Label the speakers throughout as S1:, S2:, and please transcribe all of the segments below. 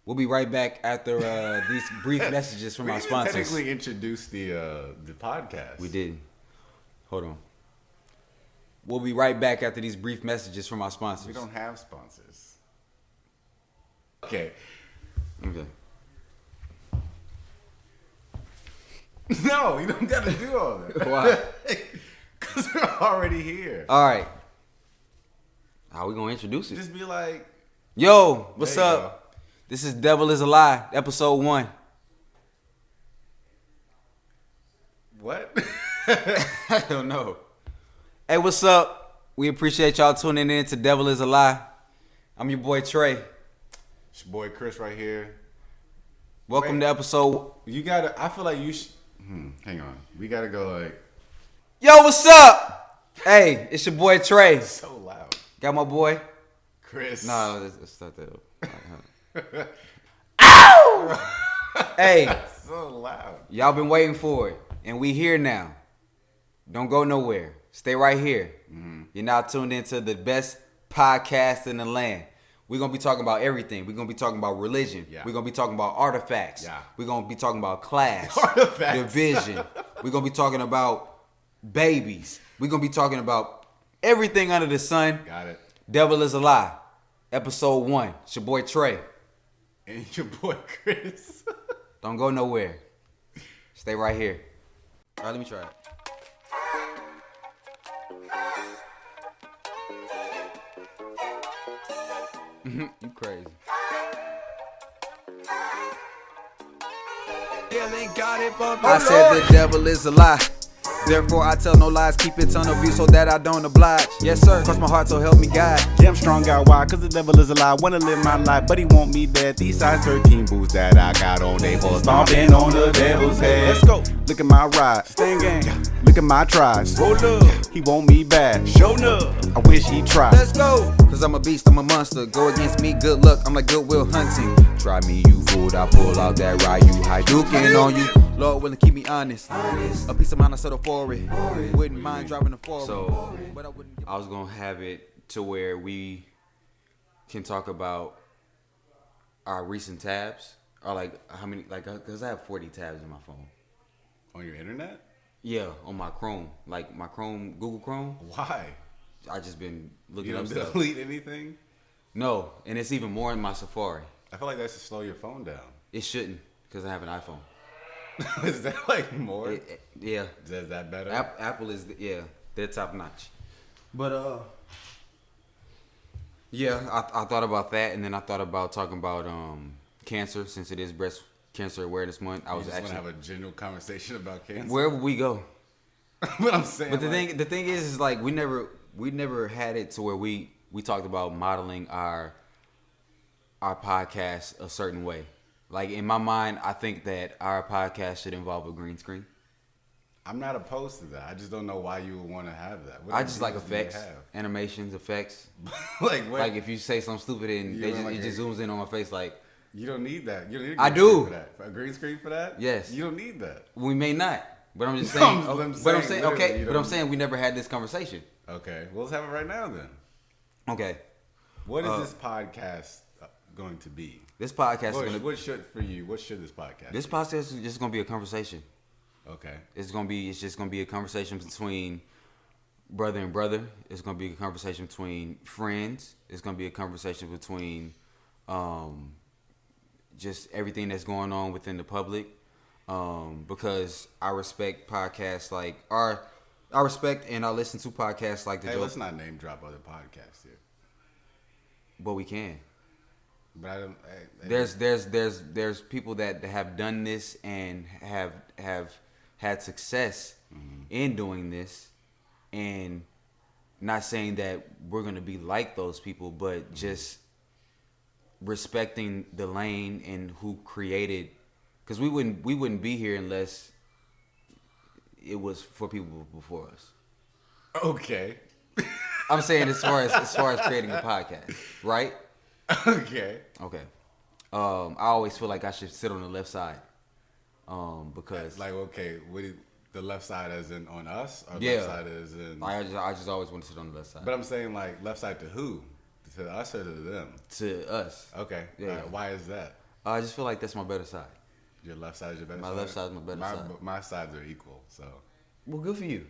S1: We'll be right back after these brief messages from our sponsors.
S2: We technically introduced the podcast.
S1: We did. Hold on. We'll be right back after these brief messages from our sponsors.
S2: We don't have sponsors. Okay. No, you don't got to do all that.
S1: Why?
S2: Because we're already here.
S1: All right. How we going to introduce it?
S2: Just be like,
S1: yo, what's up?
S2: Go.
S1: This is Devil is a Lie, episode 1.
S2: What?
S1: I don't know. Hey, what's up? We appreciate y'all tuning in to Devil is a Lie. I'm your boy Trey.
S2: It's your boy Chris right here.
S1: Welcome to episode.
S2: You gotta. I feel like you should. Hang on. We gotta go like.
S1: Yo, what's up? Hey, it's your boy Trey.
S2: So loud.
S1: Got my boy
S2: Chris.
S1: No, let's start that. Ow! Hey,
S2: so loud.
S1: Y'all been waiting for it, and we here now. Don't go nowhere. Stay right here. Mm-hmm. You're now tuned into the best podcast in the land. We're going to be talking about everything. We're going to be talking about religion. Yeah. We're going to be talking about artifacts. Yeah. We're going to be talking about class, division. We're going to be talking about babies. We're going to be talking about everything under the sun.
S2: Got it.
S1: Devil is a Lie, episode 1. It's your boy Trey.
S2: And your boy Chris.
S1: Don't go nowhere. Stay right here. All right, let me try it. You crazy. I said the devil is a lie. Therefore I tell no lies, keep it on view so that I don't oblige. Yes sir, cross my heart so help me God.
S2: Damn strong got why, cause the devil is a lie. Wanna live my life, but he want me dead. These size 13 boots that I got on, they for stomping on the devil's head. Let's go. Look at my ride, Sting gang. Look at my tries. Roll up. He want me bad. Show up. I wish he tried.
S1: Let's go. Cause I'm a beast, I'm a monster. Go against me, good luck. I'm like Goodwill Hunting. Try me, you fool. I pull out that Ryu Hadouken on you. Lord willing, keep me honest. A piece of mind I settle for it. Wouldn't mind driving the forward. So I was gonna have it to where we can talk about our recent tabs. Or like how many? Like, cause I have 40 tabs in my phone.
S2: On your internet?
S1: Yeah, on my Chrome. Like my Chrome, Google Chrome.
S2: Why?
S1: I just been looking
S2: up
S1: stuff.
S2: You don't delete anything?
S1: No, and it's even more in my Safari.
S2: I feel like that's to slow your phone down.
S1: It shouldn't, because I have an iPhone.
S2: Is that like more?
S1: Yeah.
S2: Is that better?
S1: Apple is, they're top notch. But, yeah, I thought about that, and then I thought about talking about cancer, since it is Breast Cancer Awareness Month. I was
S2: just
S1: actually
S2: want to have a general conversation about cancer.
S1: Where would we go?
S2: But I'm saying,
S1: but the thing is like we never had it to where we talked about modeling our podcast a certain way. Like in my mind, I think that our podcast should involve a green screen.
S2: I'm not opposed to that. I just don't know why you would want to have that.
S1: I just like effects, animations, effects. Like if you say something stupid and it just zooms in on my face, like.
S2: You don't need that. You don't need
S1: I do.
S2: For that. A green screen for that?
S1: Yes.
S2: You don't need that.
S1: We may not, but I'm just saying.
S2: I'm
S1: saying we never had this conversation.
S2: Okay, well let's have it right now then.
S1: Okay.
S2: What is this podcast going to be?
S1: This podcast is going to.
S2: What should this podcast?
S1: This podcast is just going to be a conversation.
S2: Okay.
S1: It's just going to be a conversation between brother and brother. It's going to be a conversation between friends. It's going to be a conversation between just everything that's going on within the public. Because I respect podcasts like I respect and I listen to podcasts like the.
S2: Hey, let's not name drop other podcasts here.
S1: But we can.
S2: But I don't.
S1: There's people that have done this and have had success in doing this, and not saying that we're gonna be like those people, but just respecting the lane and who created, because we wouldn't be here unless it was for people before us.
S2: Okay.
S1: I'm saying as far as creating a podcast, right?
S2: Okay.
S1: I always feel like I should sit on the left side, because
S2: like the left side as in on us, or
S1: yeah,
S2: left side as in.
S1: I just always want to sit on the left side.
S2: But I'm saying like left side to who? To us or to them?
S1: To us.
S2: Okay.
S1: Yeah.
S2: Why is that?
S1: I just feel like that's my better side.
S2: Your left side is your better
S1: My
S2: side?
S1: left side is my better side.
S2: My sides are equal, so.
S1: Well, good for you.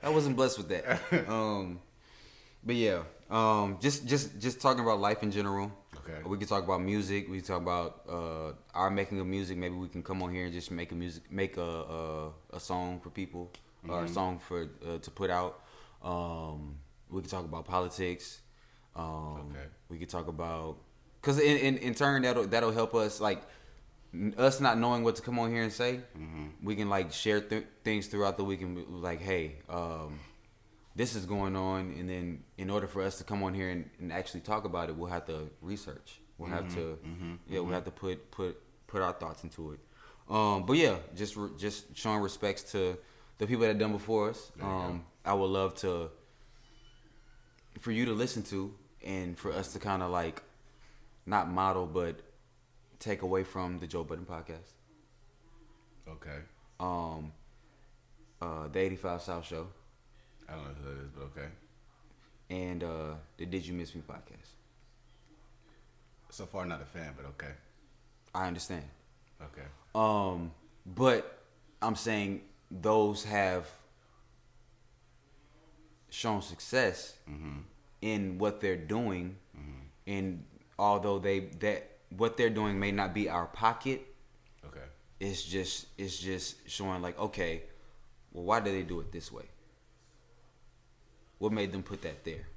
S1: I wasn't blessed with that. But yeah, just talking about life in general.
S2: Okay.
S1: We can talk about music. We can talk about our making of music. Maybe we can come on here and just make a song for people, or a song for to put out. We can talk about politics.
S2: Okay.
S1: We could talk about, because in turn that'll help us, like us not knowing what to come on here and say. We can like share things throughout the week and be like, hey, this is going on, and then in order for us to come on here and actually talk about it, we'll have to research. We'll have to we'll have to put our thoughts into it. But yeah, just showing respects to the people that done before us. I would love for you to listen to, and for us to kind of like not model but take away from the Joe Budden podcast.
S2: Okay.
S1: The 85 South Show.
S2: I don't know who that is, but okay.
S1: And the Did You Miss Me podcast.
S2: So far, not a fan, but okay.
S1: I understand.
S2: Okay.
S1: But I'm saying those have shown success in what they're doing, and although what they're doing may not be our pocket,
S2: Okay.
S1: it's just showing like, okay, well, why did they do it this way? What made them put that there?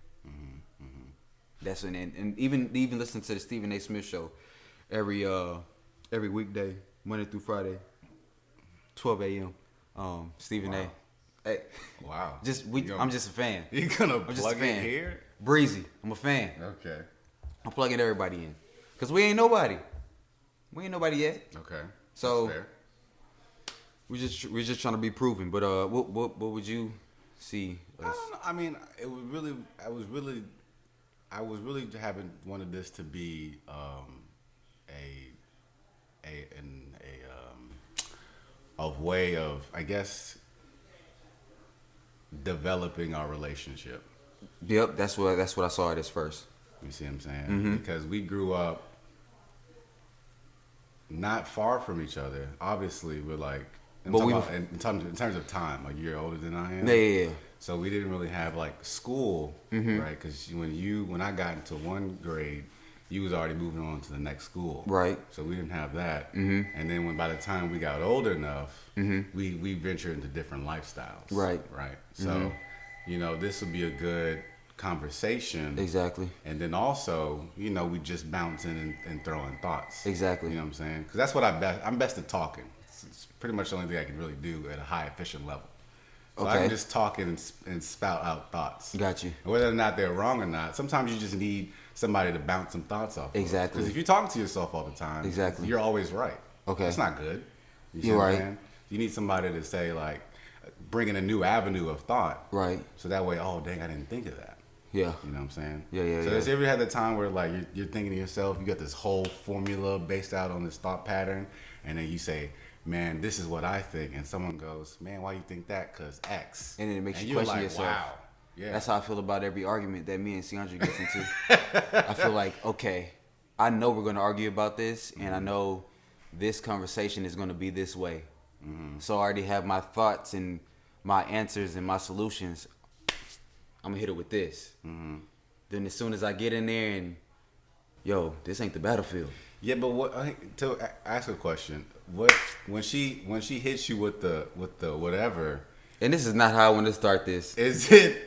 S1: That's and even listen to the Stephen A. Smith show every weekday, Monday through Friday, 12 a.m. Stephen A. Hey,
S2: Wow.
S1: I'm just a fan.
S2: You gonna
S1: I'm just a
S2: plug
S1: fan.
S2: it here?
S1: Breezy, I'm a fan.
S2: Okay.
S1: I'm plugging everybody in, cause we ain't nobody. We ain't nobody yet.
S2: Okay.
S1: So
S2: That's fair.
S1: we're just trying to be proven. But what would you see?
S2: I don't know. I mean, I was really wanted this to be a way of, I guess, developing our relationship.
S1: Yep, that's what I saw it as first.
S2: You see what I'm saying? Because we grew up not far from each other. Obviously, we're like, in terms of time, a year older than I am.
S1: Yeah.
S2: So we didn't really have like school, right? Because when I got into one grade, you was already moving on to the next school,
S1: Right.
S2: So we didn't have that. And then by the time we got older enough, we ventured into different lifestyles,
S1: Right.
S2: So, this would be a good conversation,
S1: Exactly.
S2: And then also, we just bouncing and throwing thoughts,
S1: Exactly.
S2: You know what I'm saying? Because that's what I'm best at talking. It's pretty much the only thing I can really do at a high efficient level. So I can just talk and spout out thoughts.
S1: Got you.
S2: And whether or not they're wrong or not, sometimes you just need somebody to bounce some thoughts off.
S1: Exactly.
S2: Because if you're talking to yourself all the time,
S1: Exactly.
S2: you're always right.
S1: Okay.
S2: That's not good. See
S1: You're
S2: what I'm
S1: right.
S2: saying? You need somebody to say, like, bring in a new avenue of thought.
S1: Right.
S2: So that way, oh, dang, I didn't think of that.
S1: Yeah.
S2: You know what I'm saying?
S1: Yeah.
S2: So has you ever had the time where, like, you're thinking to yourself, you got this whole formula based out on this thought pattern, and then you say, man, this is what I think, and someone goes, man, why you think that? Because X.
S1: And then it makes you
S2: you're
S1: question
S2: like,
S1: yourself.
S2: Wow. Yeah.
S1: That's how I feel about every argument that me and Ciandra gets into. I feel like, okay, I know we're going to argue about this, and I know this conversation is going to be this way. So I already have my thoughts and my answers and my solutions. I'm going to hit it with this. Then as soon as I get in there and, yo, this ain't the battlefield.
S2: Yeah, but to ask a question, when she hits you with the whatever,
S1: And this is not how I want to start this.
S2: is it?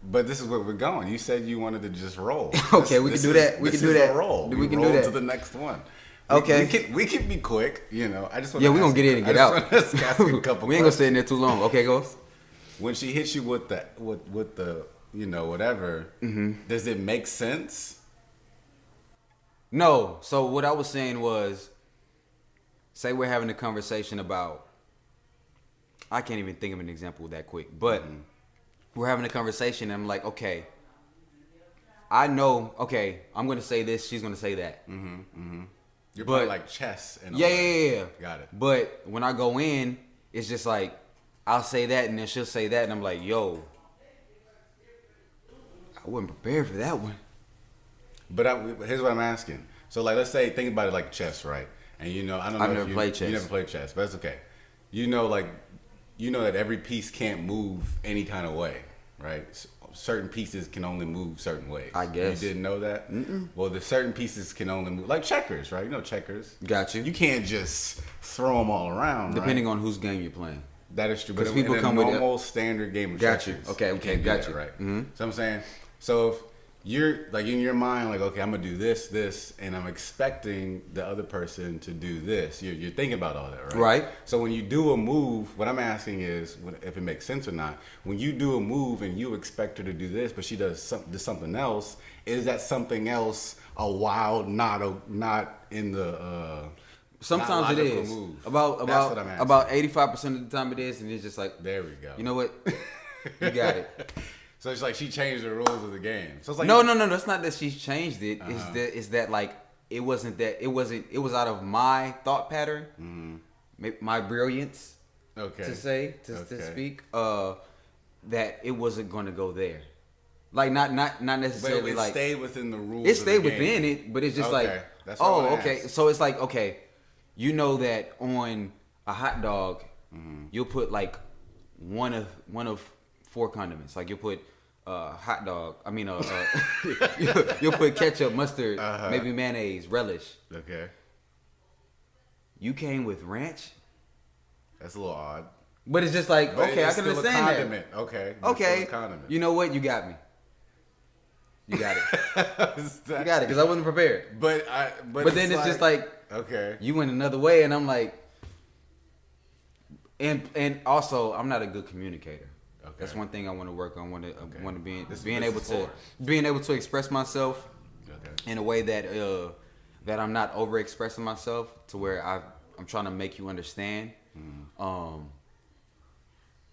S2: But this is where we're going. You said you wanted to just roll.
S1: Okay, we can do that. We can do that.
S2: Roll.
S1: We can
S2: roll
S1: do that
S2: to the next one.
S1: Okay.
S2: We can be quick. I just want.
S1: Yeah, we're going to get in and get out.
S2: I just want to ask a couple.
S1: We ain't going to stay in there too long. Okay, go.
S2: When she hits you with the whatever, does it make sense?
S1: No. So what I was saying was, say we're having a conversation about, I can't even think of an example that quick, but we're having a conversation and I'm like, okay, I know, okay, I'm going to say this, she's going to say that.
S2: You're playing like chess.
S1: Yeah.
S2: Got it.
S1: But when I go in, it's just like, I'll say that and then she'll say that and I'm like, yo, I wasn't prepared for that one.
S2: But here's what I'm asking. So like, let's say, think about it like chess, right? And you know, I don't know
S1: I've
S2: if
S1: never played chess.
S2: You never played chess, but that's okay. You know, like, you know that every piece can't move any kind of way, right? Certain pieces can only move certain ways.
S1: I guess.
S2: You didn't know that? Well, the certain pieces can only move, like checkers, right? You know checkers.
S1: Got you.
S2: You can't just throw them all around,
S1: Depending
S2: right?
S1: on whose game you're playing.
S2: That is true. But
S1: 'Cause people
S2: in a
S1: come with
S2: normal standard game of
S1: Got you.
S2: checkers,
S1: Okay,
S2: you can't do
S1: got
S2: that,
S1: you.
S2: right?
S1: Mm-hmm.
S2: So I'm saying, so if you're like in your mind, like, okay, I'm gonna do this, and I'm expecting the other person to do this. You're thinking about all that, right?
S1: Right.
S2: So when you do a move, what I'm asking is, if it makes sense or not. When you do a move and you expect her to do this, but she does something else, is that something else a wild, not in the
S1: Sometimes it
S2: logical
S1: is.
S2: move? That's what I'm asking.
S1: About 85% of the time it is, and it's just like,
S2: There we go.
S1: you know what? You got it.
S2: So it's like she changed the rules of the game. So it's like
S1: No. That's not that she's changed it. It's that like it was out of my thought pattern, my brilliance
S2: Okay.
S1: to speak. That it wasn't going to go there. Like not
S2: But
S1: necessarily
S2: it
S1: like
S2: stayed within the rules.
S1: it stayed
S2: of the
S1: within
S2: game.
S1: it, but it's just
S2: Okay.
S1: like,
S2: That's what I
S1: oh,
S2: wanna
S1: okay.
S2: ask.
S1: So it's like, okay, you know that on a hot dog,
S2: Mm-hmm.
S1: you'll put like one of 4 condiments. Like you'll put hot dog. I mean, you'll put ketchup, mustard, maybe mayonnaise, relish.
S2: Okay.
S1: You came with ranch,
S2: That's a little odd.
S1: but it's just like,
S2: But
S1: okay, I
S2: it's
S1: can
S2: still
S1: understand
S2: a
S1: that.
S2: condiment. Okay. It's
S1: Okay,
S2: still a condiment.
S1: you know what? You got me. You got it.
S2: Is
S1: You
S2: that-
S1: got it because I wasn't prepared.
S2: But
S1: Then it's just like
S2: okay.
S1: you went another way, and I'm like, and also I'm not a good communicator.
S2: Okay.
S1: That's one thing I want to work on. Want to being
S2: This
S1: able
S2: is
S1: to
S2: for.
S1: being able to express myself
S2: Okay.
S1: in a way that that I'm not over expressing myself to where I'm trying to make you understand. But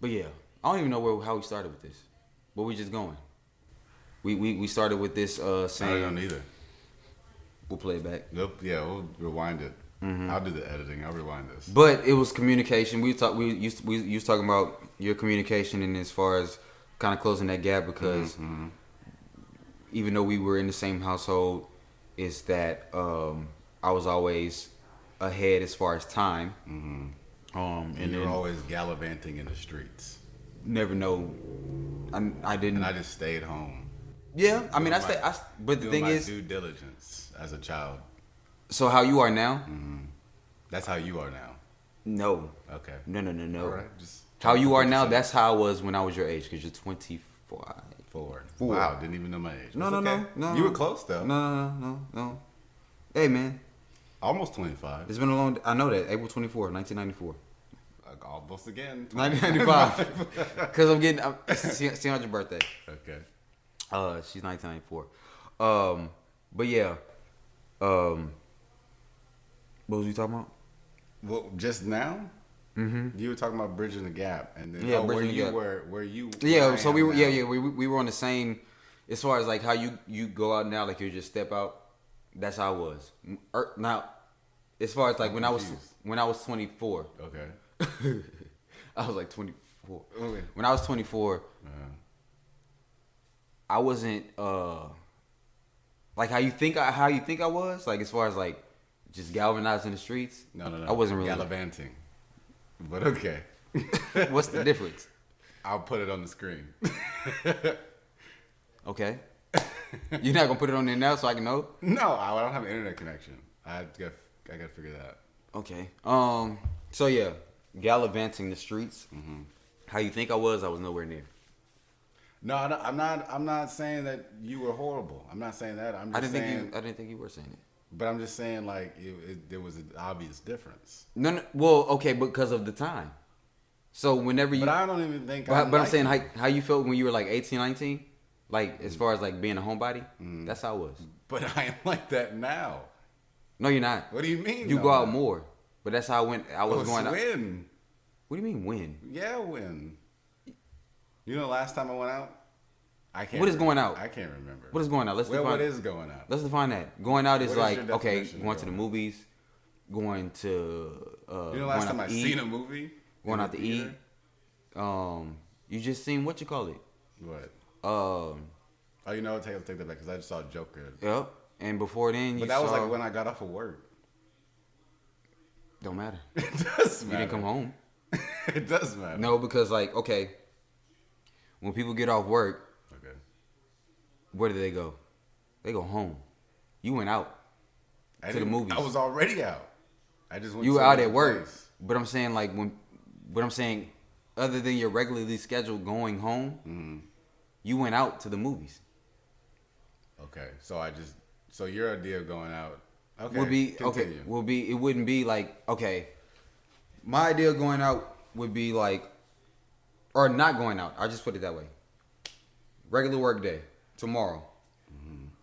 S1: yeah, I don't even know how we started with this, but we just going. We started with this
S2: I don't
S1: saying
S2: either.
S1: we'll play it back.
S2: Nope. Yeah, we'll rewind it. I'll do the editing. I'll rewind this.
S1: But it was communication. We used talking about your communication and as far as kind of closing that gap because even though we were in the same household, is that I was always ahead as far as time.
S2: And
S1: And
S2: you were
S1: then
S2: always gallivanting in the streets,
S1: never know. I didn't.
S2: and I just stayed home.
S1: Yeah, I mean,
S2: doing
S1: but the
S2: doing
S1: thing
S2: my
S1: is,
S2: due diligence as a child.
S1: so how you are now?
S2: That's how you are now.
S1: No,
S2: Okay.
S1: no.
S2: All right. Just
S1: How you are
S2: put
S1: now?
S2: yourself
S1: That's how I was when I was your age. Because you're 24.
S2: forward.
S1: Four.
S2: Wow, didn't even know my age.
S1: No,
S2: That's
S1: no,
S2: okay.
S1: no.
S2: You were close though.
S1: No. Hey, man.
S2: Almost 25.
S1: It's been a long. I know that. April 24, 1994.
S2: Almost again.
S1: 1995. Because I'm getting. See on your birthday.
S2: Okay.
S1: She's 1994. But yeah. What was you talking about?
S2: Well, just now, you were talking about bridging the gap, and then
S1: Yeah,
S2: where
S1: bridging the
S2: you
S1: gap.
S2: were, where you.
S1: Yeah.
S2: where I
S1: So
S2: am
S1: we were.
S2: now.
S1: Yeah. We were on the same. As far as like how you go out now, like you just step out. That's how I was. Now, as far as like
S2: I'm
S1: when
S2: confused.
S1: I was 24.
S2: Okay.
S1: I was like 24.
S2: Okay.
S1: When I was 24, I wasn't like how you think I was, like as far as like just galvanizing the streets.
S2: No.
S1: I wasn't really.
S2: gallivanting. But okay,
S1: What's the difference?
S2: I'll put it on the screen.
S1: Okay. You're not gonna put it on there now so I can know?
S2: No, I don't have an internet connection. I got to figure that out.
S1: Okay. So yeah, gallivanting the streets. How you think I was nowhere near.
S2: No, I'm not saying that you were horrible. I'm not saying that. I'm just
S1: I didn't
S2: saying.
S1: think you were saying it.
S2: But I'm just saying, like, there was an obvious difference.
S1: No. Well, okay, because of the time. So whenever you.
S2: But I don't even think.
S1: But I'm saying
S2: like
S1: how you felt when you were like 18, 19? Like as far as like being a homebody? That's how I was.
S2: But I am like that now.
S1: No, you're not.
S2: What do you mean?
S1: You
S2: no?
S1: go out more. But that's how I went. I was going out.
S2: When?
S1: What do you mean when?
S2: Yeah, when? You know, the last time I went out, I can't.
S1: What is going
S2: remember.
S1: out?
S2: I can't remember.
S1: What is going out? Let's
S2: Well,
S1: define.
S2: what is going out?
S1: Let's define that. Going out is
S2: What is
S1: like
S2: your
S1: okay,
S2: definition of
S1: going to the
S2: going out?
S1: movies, going to.
S2: You know,
S1: going
S2: last
S1: out
S2: time I
S1: to eat,
S2: seen a movie.
S1: Going
S2: in
S1: out
S2: the
S1: to
S2: theater?
S1: eat. You just seen what you call it?
S2: What?
S1: Um.
S2: Oh, you know, take that back because I just saw Joker.
S1: Yep. And before then,
S2: But that was like when I got off of work.
S1: Don't matter.
S2: It does matter.
S1: You didn't come home.
S2: It does matter.
S1: No, because like, okay, when people get off work,
S2: Okay.
S1: where do they go? They go home. You went out to the movies.
S2: I was already out. I just went.
S1: You
S2: to
S1: were out
S2: another
S1: at work.
S2: place.
S1: But I'm saying like other than your regularly scheduled going home, you went out to the movies.
S2: Okay, so your idea of going out
S1: Would be
S2: continue.
S1: it wouldn't be like, okay, my idea of going out would be like, or not going out. I'll just put it that way. Regular work day tomorrow.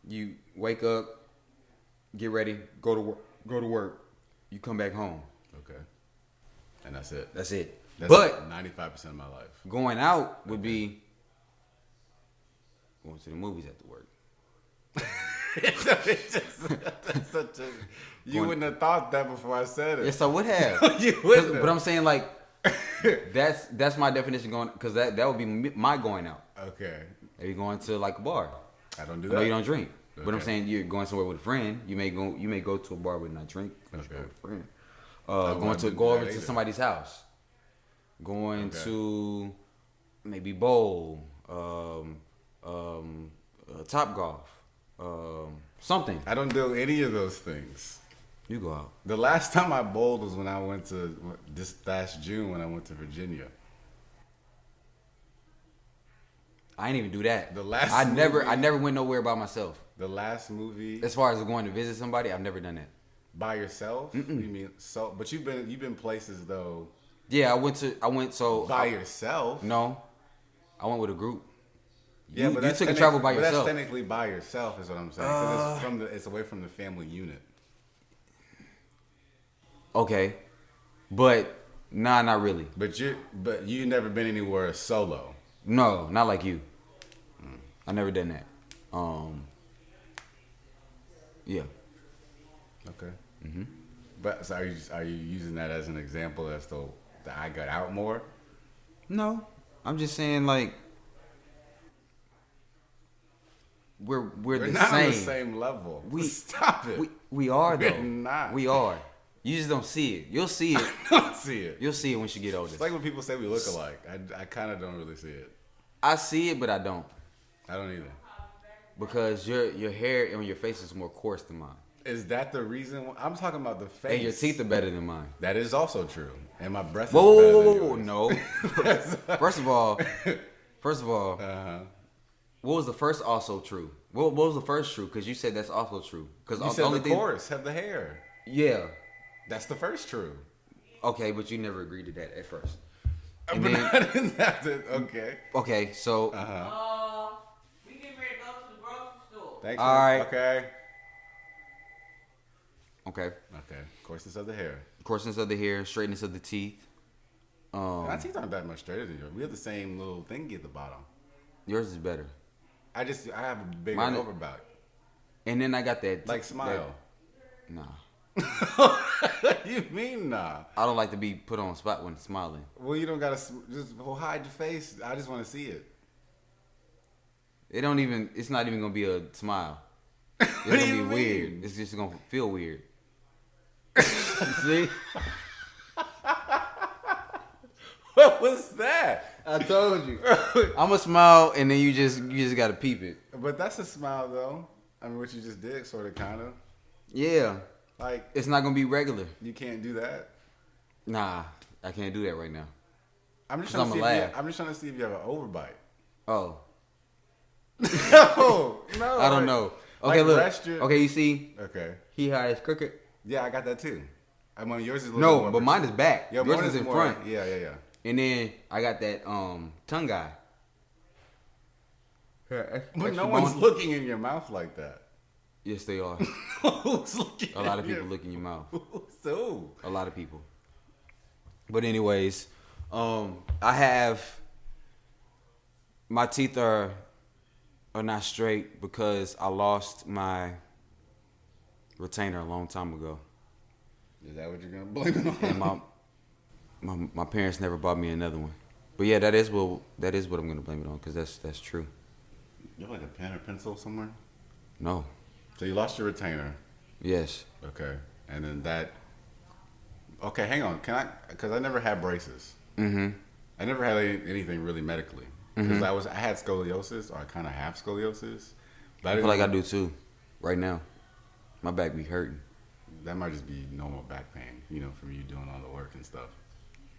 S1: You wake up, get ready, go to work. You come back home.
S2: Okay, and that's it.
S1: That's it.
S2: That's
S1: But
S2: 95% of my life.
S1: going out would be going to the movies after work.
S2: You wouldn't have thought that before I said it.
S1: Yes, I would have.
S2: You wouldn't have.
S1: But I'm saying like that's my definition going, because that would be my going out.
S2: Okay,
S1: Maybe going to like a bar.
S2: I don't do
S1: I know
S2: that.
S1: you don't drink, but I'm
S2: Okay.
S1: saying you're going somewhere with a friend. You may go to a bar with not drink.
S2: Okay.
S1: Go with a friend.
S2: wouldn't do
S1: Go over
S2: that
S1: to
S2: either.
S1: somebody's house. Going
S2: Okay.
S1: to maybe bowl, Top Golf, something.
S2: I don't do any of those things.
S1: You go out.
S2: The last time I bowled was when I went to this last June when I went to Virginia.
S1: I ain't even do that.
S2: The last
S1: I never
S2: movie-
S1: went nowhere by myself.
S2: The last movie
S1: As far as going to visit somebody, I've never done that.
S2: by yourself. You mean so? But you've been places though
S1: Yeah, I went so
S2: by yourself.
S1: No, I went with a group.
S2: Yeah,
S1: you
S2: but that's
S1: took a travel by
S2: but
S1: yourself.
S2: That's technically by yourself, is what I'm saying. 'Cause it's away from the family unit.
S1: Okay, but nah, not really.
S2: But you never been anywhere solo.
S1: No, not like you. I never done that. Yeah.
S2: Okay. But so are you using that as an example as to that I got out more?
S1: No, I'm just saying like we're
S2: We're
S1: the
S2: not
S1: same.
S2: on the same level.
S1: We
S2: Stop it.
S1: We are though.
S2: We're not.
S1: We are. You just don't see it. You'll see it.
S2: I don't see it.
S1: You'll see it once you get older.
S2: It's like when people say we look alike. I kind of don't really see it.
S1: I see it, but I don't,
S2: I don't either.
S1: because your hair on your face is more coarse than mine,
S2: Is that the reason? I'm talking about the face.
S1: and your teeth are better than mine.
S2: That is also true. And my breath
S1: Whoa,
S2: is better
S1: whoa,
S2: than
S1: whoa, whoa,
S2: yours.
S1: no. First of all,
S2: Uh-huh.
S1: what was the first also true? What was the first true? Because you said that's also true. Because
S2: You said the course have the hair.
S1: Yeah.
S2: That's the first true.
S1: Okay, but you never agreed to that at first. And
S2: But
S1: then,
S2: I didn't have to. Okay.
S1: okay, so
S3: We getting ready to go to the grocery store.
S2: Thanks.
S1: All right.
S2: Okay.
S1: okay,
S2: Okay. Coarseness of the hair.
S1: coarseness of the hair, straightness of the teeth.
S2: My teeth aren't that much straighter than yours. We have the same little thingy at the bottom.
S1: Yours is better.
S2: I have a bigger
S1: Mine-
S2: overbite.
S1: And then I got that
S2: Like smile.
S1: Nah,
S2: You mean nah?
S1: I don't like to be put on spot when smiling.
S2: Well, you don't gotta just hide your face. I just want to see it.
S1: It don't even. It's not even gonna be a smile. It's
S2: do
S1: gonna
S2: you
S1: be weird.
S2: mean?
S1: It's just gonna feel weird. See?
S2: What was that?
S1: I told you. I'm gonna smile, and then you just gotta peep it.
S2: But that's a smile, though. I mean, what you just did, sort of, kind of.
S1: Yeah,
S2: Like,
S1: it's not gonna be regular.
S2: you can't do that.
S1: Nah, I can't do that right now.
S2: I'm just
S1: 'Cause
S2: trying to see.
S1: I'ma
S2: If
S1: laugh.
S2: I'm just trying to see if you have an overbite.
S1: Oh,
S2: No,
S1: I don't know. Okay,
S2: like
S1: look.
S2: rest your-
S1: Okay, you see,
S2: Okay.
S1: he had his crooked.
S2: Yeah, I got that too. I mean, yours is a little
S1: No,
S2: more
S1: but mine is back.
S2: Yeah,
S1: Yours
S2: mine
S1: is in
S2: more-
S1: front.
S2: Yeah.
S1: And then I got that tongue guy.
S2: But no one's looking in your mouth like that.
S1: Yes, they are.
S2: Who's looking?
S1: A lot of
S2: in
S1: people
S2: your-
S1: look in your mouth.
S2: So,
S1: A lot of people. But anyways, I have my teeth are not straight because I lost my retainer a long time ago,
S2: is that what you're gonna blame it on?
S1: and my parents never bought me another one. But yeah, that is what I'm gonna blame it on, because that's true.
S2: You have like a pen or pencil somewhere?
S1: No,
S2: So you lost your retainer.
S1: Yes.
S2: Okay. And then that. Okay, hang on. Can I? Because I never had braces.
S1: Mm-hmm.
S2: I never had anything really medically. Because I had scoliosis, or I kind of have scoliosis. But
S1: I feel like I do too, right now. My back be hurting.
S2: That might just be normal back pain, from you doing all the work and stuff.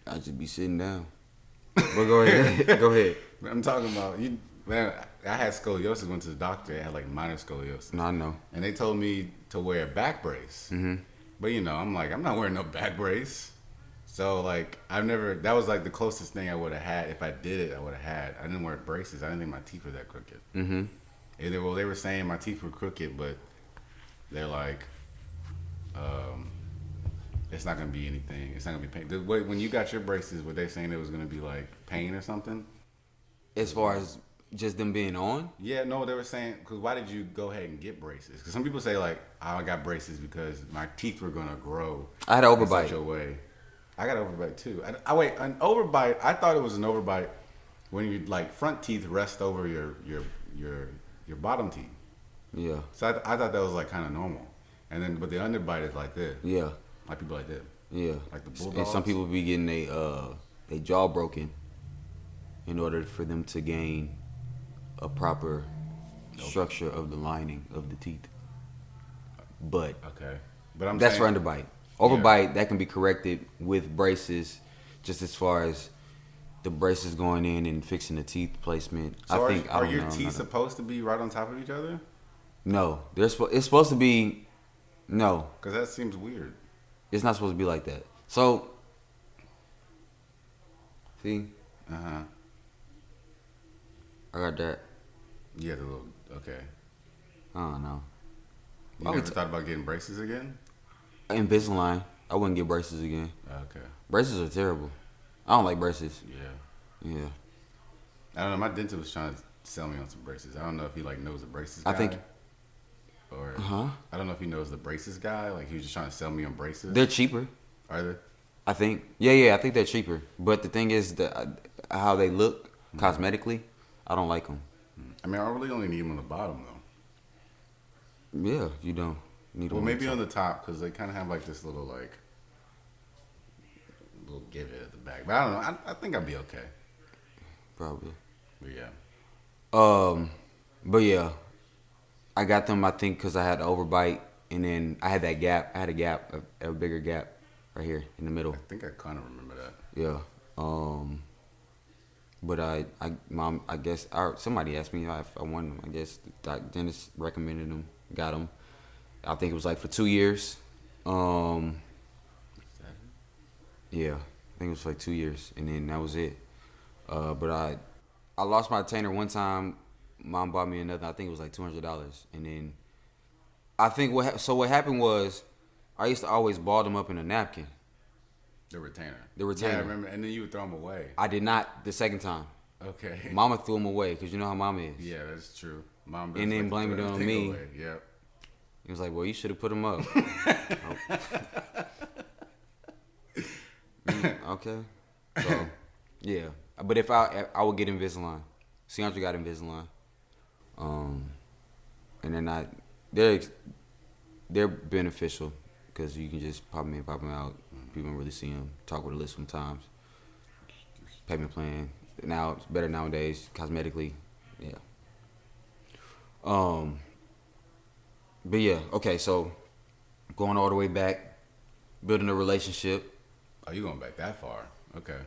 S1: I just be sitting down. But go ahead. Go ahead.
S2: I'm talking about you. Man, I had scoliosis. Went to the doctor. I had like minor scoliosis.
S1: No, I know.
S2: And they told me to wear a back brace.
S1: Mm-hmm.
S2: But I'm like, I'm not wearing no back brace. So like, that was like the closest thing I would have had. If I did it, I would have had. I didn't wear braces. I didn't think my teeth were that crooked.
S1: Mm-hmm.
S2: They were saying my teeth were crooked, but they're like, it's not gonna be anything. It's not gonna be pain. When you got your braces, were they saying it was gonna be like pain or something?
S1: As far as just them being on?
S2: Yeah, no, they were saying, because why did you go ahead and get braces? Because some people say like, I got braces because my teeth were gonna grow.
S1: I had an
S2: in
S1: overbite.
S2: such a way. I got an overbite too. Wait, an overbite. I thought it was an overbite when you like front teeth rest over your bottom teeth.
S1: Yeah.
S2: So I thought that was like kind of normal. And then, but the underbite is like this.
S1: Yeah.
S2: Like people like this.
S1: Yeah.
S2: Like the bulldogs.
S1: And some people be getting they jaw broken in order for them to gain a proper structure of the lining of the teeth. But
S2: Okay. But I'm
S1: that's
S2: saying,
S1: for underbite. Overbite, that can be corrected with braces, just as far as the braces going in and fixing the teeth placement.
S2: So
S1: I
S2: are
S1: don't
S2: your
S1: know,
S2: teeth supposed to be right on top of each other?
S1: No, it's supposed to be. No,
S2: Because that seems weird.
S1: it's not supposed to be like that. So, see,
S2: Uh-huh.
S1: I got that.
S2: Yeah, the little, okay.
S1: I don't know.
S2: You
S1: I
S2: never
S1: would
S2: thought about getting braces again?
S1: Invisalign, I wouldn't get braces again.
S2: Okay.
S1: Braces are terrible. I don't like braces.
S2: Yeah.
S1: Yeah,
S2: I don't know. My dentist was trying to sell me on some braces. I don't know if he like knows the braces guy.
S1: I think.
S2: Or
S1: Huh?
S2: I don't know if he knows the braces guy. Like he was just trying to sell me on braces.
S1: They're cheaper.
S2: Are they?
S1: I think. Yeah, I think they're cheaper. But the thing is how they look cosmetically, I don't like them.
S2: I mean, I really only need them on the bottom though.
S1: Yeah, you don't need
S2: Well,
S1: them.
S2: maybe on the top because they kind of have like this little give it at the back. But I don't know. I think I'd be okay.
S1: Probably.
S2: But yeah.
S1: But yeah, I got them. I think because I had the overbite, and then I had that gap. I had a gap, a bigger gap, right here in the middle.
S2: I think I kind of remember that.
S1: Yeah. But I guess somebody asked me if I wanted them. I guess the dentist recommended them. Got them. I think it was like for 2 years. Yeah, I think it was for like 2 years, and then that was it. But I lost my retainer one time. Mom bought me another. I think it was like $200, and then I think what happened was I used to always ball them up in a napkin.
S2: The retainer.
S1: The
S2: Yeah, I remember. And then you would throw them away.
S1: I did not the second time.
S2: Okay.
S1: Mama threw them away because you know how Mama is.
S2: Yeah, that's true. Mom.
S1: And then
S2: does like to
S1: blame it
S2: throw
S1: on
S2: everything
S1: me.
S2: away. Yep.
S1: He was like, "Well, you should have put them up." Okay. So, yeah. But if I would get Invisalign. Ciandra got Invisalign. And then they're beneficial because you can just pop them in, pop them out. People don't really see them. Talk with a list sometimes. Payment plan. Now it's better nowadays, cosmetically. Yeah. But yeah, okay, so going all the way back, building a relationship.
S2: Oh, you going back that far? Okay.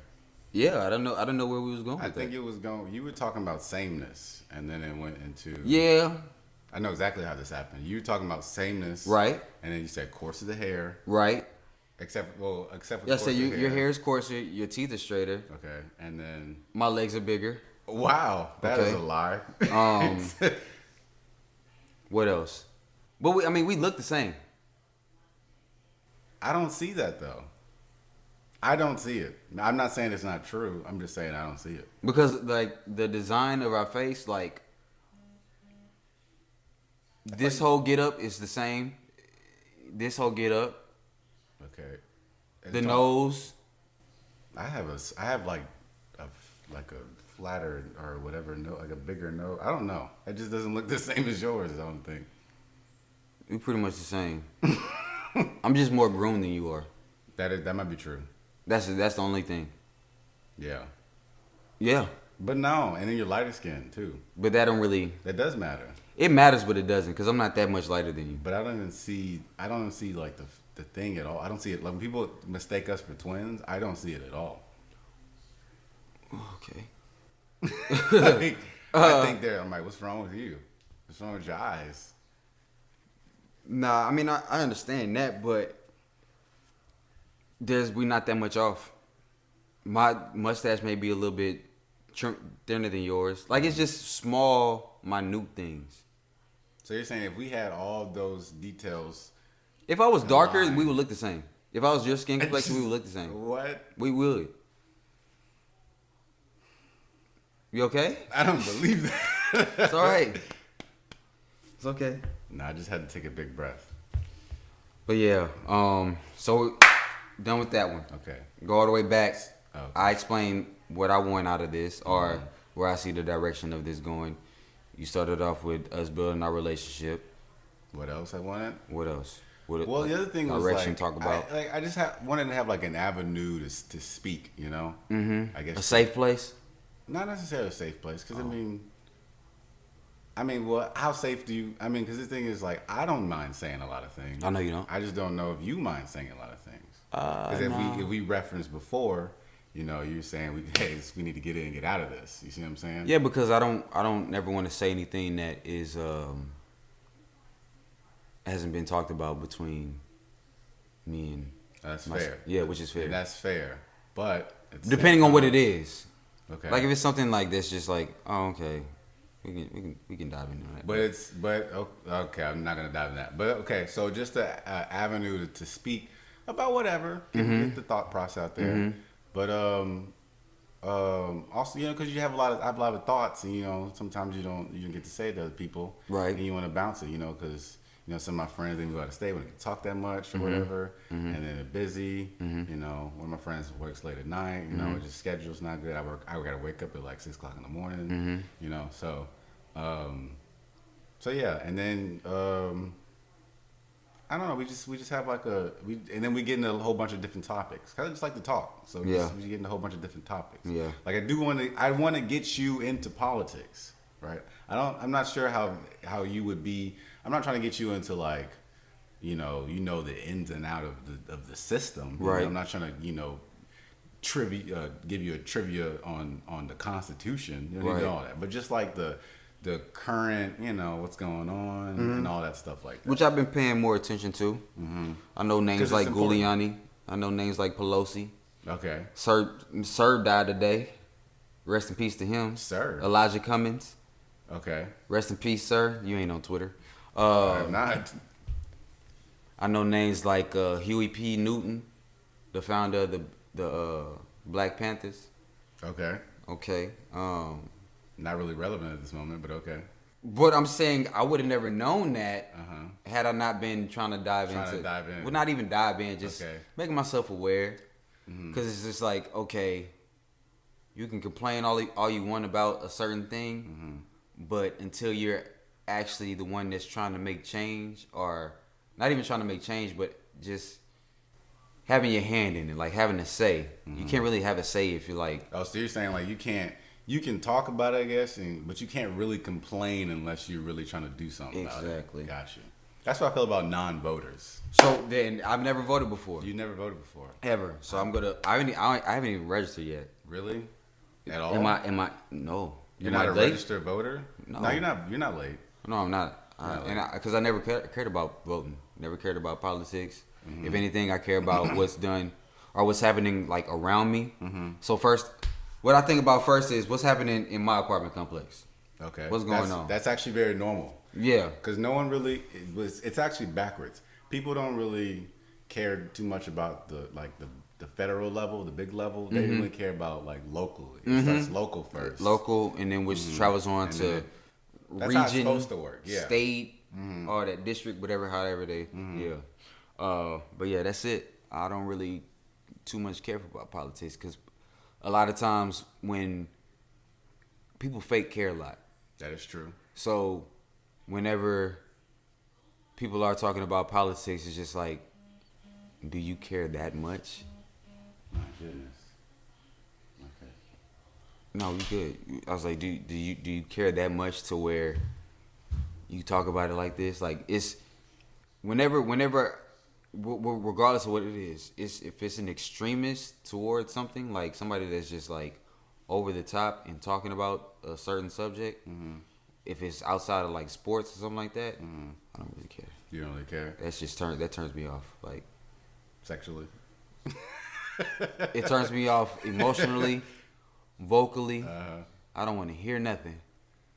S1: Yeah, I don't know where we was going.
S2: I
S1: with
S2: think
S1: that.
S2: it was going. You were talking about sameness, and then it went into.
S1: Yeah,
S2: I know exactly how this happened. You were talking about sameness,
S1: right,
S2: And then you said course of the hair,
S1: right.
S2: except for.
S1: Yeah, so your hair is coarser, your teeth are straighter,
S2: Okay, and then.
S1: my legs are bigger.
S2: Wow, that is
S1: Okay.
S2: a lie.
S1: What else? But we look the same.
S2: I don't see that though. I don't see it. I'm not saying it's not true. I'm just saying I don't see it.
S1: Because like the design of our face, like this whole get up is the same. This whole get up,
S2: Okay.
S1: the nose.
S2: I have like a flatter or whatever, no, like a bigger nose. I don't know. It just doesn't look the same as yours. I don't think.
S1: We pretty much the same. I'm just more groomed than you are.
S2: That might be true.
S1: That's the only thing.
S2: Yeah.
S1: Yeah,
S2: But no, and then you're lighter skinned too.
S1: but that don't really.
S2: That does matter.
S1: It matters, but it doesn't, because I'm not that much lighter than you.
S2: But I don't even see like the thing at all. I don't see it. Like when people mistake us for twins, I don't see it at all.
S1: Okay.
S2: I think I'm like, what's wrong with you? What's wrong with your eyes?
S1: Nah, I mean I understand that, but we not that much off. My mustache may be a little bit thinner than yours. Like it's just small, minute things.
S2: So you're saying if we had all those details,
S1: If I was darker,
S2: line.
S1: we would look the same. If I was your skin complexion, we would look the same.
S2: what?
S1: We would. You okay?
S2: I don't believe that.
S1: It's all right. It's okay.
S2: Nah, I just had to take a big breath.
S1: But yeah, so done with that one.
S2: Okay.
S1: Go all the way back.
S2: Okay.
S1: I explained what I want out of this, or where I see the direction of this going. You started off with us building our relationship.
S2: What else I wanted?
S1: What else? What
S2: Well, the other thing was
S1: direction
S2: like,
S1: talk about
S2: I just wanted to have like an avenue to speak. You know. I guess
S1: a safe place.
S2: Not necessarily a safe place, because I mean, well, how safe do you? I mean, because the thing is, like, I don't mind saying a lot of things.
S1: I know you don't.
S2: I just don't know if you mind saying a lot of things. Because if we referenced before, you know, you're saying we need to get in and get out of this. You see what I'm saying?
S1: Yeah, because I don't never want to say anything that is hasn't been talked about between me and
S2: That's
S1: my-
S2: fair.
S1: Yeah, which is fair.
S2: And that's fair, but at the
S1: Depending
S2: same
S1: on what
S2: time-
S1: it is.
S2: Okay.
S1: Like if it's something like this, just like, oh, okay, we can dive into that.
S2: Okay, I'm not gonna dive in that. But okay, so just an avenue to speak about whatever, get the thought process out there. But also, you know, because I have a lot of thoughts, and you know, sometimes you don't get to say it to other people,
S1: Right.
S2: And you want to bounce it, you know, because you know some of my friends didn't go out of state when they talk that much or whatever, and then they're busy. You know, one of my friends works late at night. You know, just schedule's not good. I gotta wake up at like 6 o'clock in the morning. You know, so yeah, and then I don't know. We just have like and then we get into a whole bunch of different topics. I just like to talk, so we get into a whole bunch of different topics.
S1: Yeah.
S2: Like I want to get you into politics, right? I'm not sure how you would be. I'm not trying to get you into like, you know the ins and out of the system. You know,
S1: Right.
S2: I'm not trying to give you a trivia on the Constitution. You don't need
S1: Right.
S2: all that, but just like the current, you know, what's going on and all that stuff like that.
S1: Which I've been paying more attention to. I know
S2: 'Cause
S1: names
S2: it's
S1: like
S2: important.
S1: Giuliani. I know names like Pelosi.
S2: Okay.
S1: Sir died today. Rest in peace to him.
S2: Sir.
S1: Elijah Cummings.
S2: Okay.
S1: Rest in peace, sir. You ain't on Twitter.
S2: I'm not.
S1: I know names like Huey P. Newton, the founder of the Black Panthers.
S2: Okay.
S1: Okay.
S2: Not really relevant at this moment, but okay.
S1: But I'm saying I would have never known that
S2: Uh-huh.
S1: had I not been trying to dive
S2: Trying
S1: into.
S2: to dive in.
S1: Well, not even dive in, just
S2: Okay.
S1: making myself aware. Because it's just like, okay, you can complain all you want about a certain thing, but until you're actually the one that's trying to make change, or not even trying to make change, but just having your hand in it, like having a say. You can't really have a say if you're like,
S2: Oh, so you're saying like you can talk about it, I guess, but you can't really complain unless you're really trying to do something about it.
S1: Exactly.
S2: Got you. That's what I feel about non-voters.
S1: so then I've never voted before.
S2: You never voted before.
S1: Ever. So I'm gonna. I haven't even registered yet.
S2: Really? At all?
S1: Am I? No.
S2: You're
S1: Am I
S2: not a
S1: late?
S2: registered voter?
S1: No.
S2: No, you're not late.
S1: No, I'm not.
S2: Not
S1: Because I never cared about voting. Never cared about politics.
S2: Mm-hmm.
S1: If anything, I care about what's done or what's happening like around me.
S2: Mm-hmm.
S1: So first, what I think about first is what's happening in my apartment complex.
S2: Okay.
S1: What's going on?
S2: That's actually very normal.
S1: Yeah.
S2: Because no one really it's actually backwards. People don't really care too much about the federal level, the big level. They really care about like local. It starts local first.
S1: Local, and then which travels on
S2: And
S1: to
S2: then- That's
S1: region,
S2: how it's supposed to work. Yeah.
S1: state, or that district, however they. Yeah. But yeah, that's it. I don't really too much care about politics because a lot of times when people fake care a lot.
S2: That is true.
S1: So whenever people are talking about politics, it's just like, do you care that much?
S2: My goodness. Okay.
S1: No, you good. I was like, do you care that much to where you talk about it like this? Like, it's whenever, regardless of what it is, if it's an extremist towards something, like somebody that's just like over the top and talking about a certain subject, if it's outside of like sports or something like that, I don't really care.
S2: You don't really care?
S1: That turns me off. Like,
S2: Sexually?
S1: it turns me off emotionally, vocally. I don't want to hear nothing.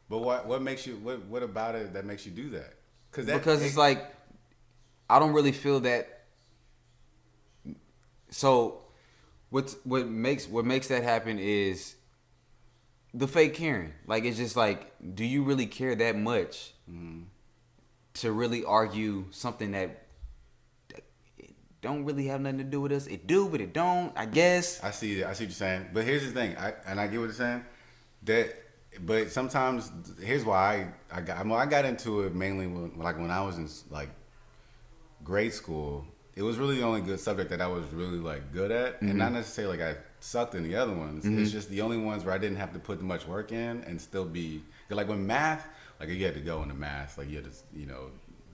S2: But what makes you, what about it that makes you do that?
S1: Because it's like, I don't really feel that. So what makes that happen is the fake caring. Like, it's just like, do you really care that much to really argue something that don't really have nothing to do with us? It do, but it don't, I guess.
S2: I see what you're saying. But here's the thing, I get what you're saying. But sometimes, here's why I got into it mainly when I was in like grade school. It was really the only good subject that I was really like good at, and not necessarily like I sucked in the other ones. It's just the only ones where I didn't have to put much work in and still be like when math, like you had to go into math, like you had to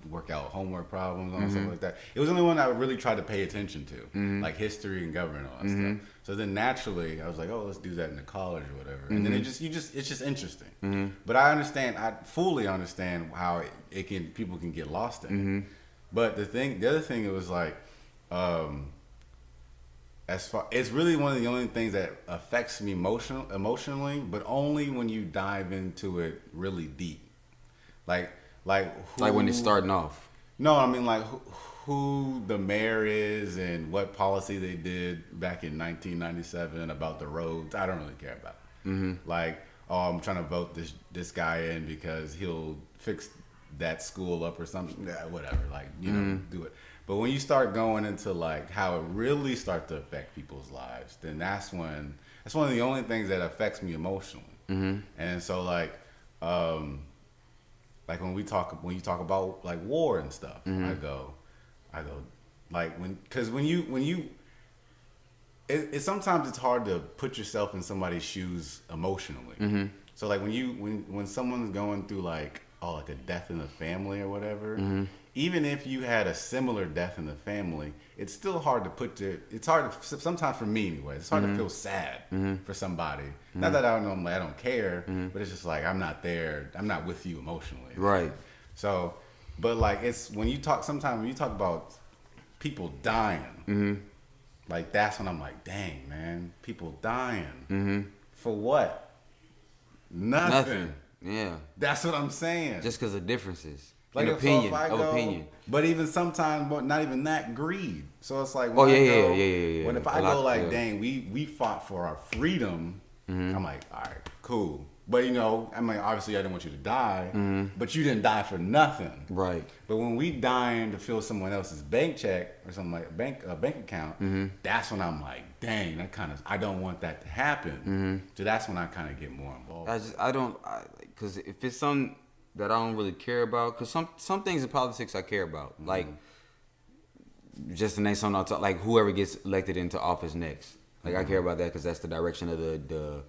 S2: work out homework problems and stuff like that. It was the only one I really tried to pay attention to, like history and government and all that stuff. So then naturally, I was like, oh, let's do that in the college or whatever. And then it's just interesting. But I fully understand how people can get lost in it. But the other thing, it was like, it's really one of the only things that affects me emotionally, but only when you dive into it really deep. Like
S1: when it's starting off.
S2: No, I mean like who the mayor is and what policy they did back in 1997 about the roads. I don't really care about it. Like, oh, I'm trying to vote this guy in because he'll fix that school up or something. Yeah, whatever. Like, do it. But when you start going into like how it really starts to affect people's lives, then that's one of the only things that affects me emotionally. And so like when you talk about like war and stuff, I go like sometimes it's hard to put yourself in somebody's shoes emotionally. So like when someone's going through like a death in the family or whatever, even if you had a similar death in the family, it's still hard to sometimes for me anyway, it's hard to feel sad for somebody. Not that I don't care, but it's just like I'm not there, I'm not with you emotionally.
S1: Right.
S2: So, but like sometimes when you talk about people dying, like that's when I'm like, dang man, people dying. For what? Nothing.
S1: Yeah.
S2: That's what I'm saying.
S1: Just because of differences.
S2: Like
S1: opinion.
S2: But even sometimes, not even that, greed. So it's like,
S1: yeah.
S2: When if I go like, dang, we fought for our freedom, I'm like, all right, cool. But I mean, obviously I didn't want you to die, but you didn't die for nothing. Right. But when we dying to fill someone else's bank check or something like a bank account, that's when I'm like, dang, I don't want that to happen. So that's when I kind of get more involved.
S1: Because if it's something that I don't really care about, because some things in politics I care about, like just to name something I'll talk, like whoever gets elected into office next. Like I care about that because that's the direction of the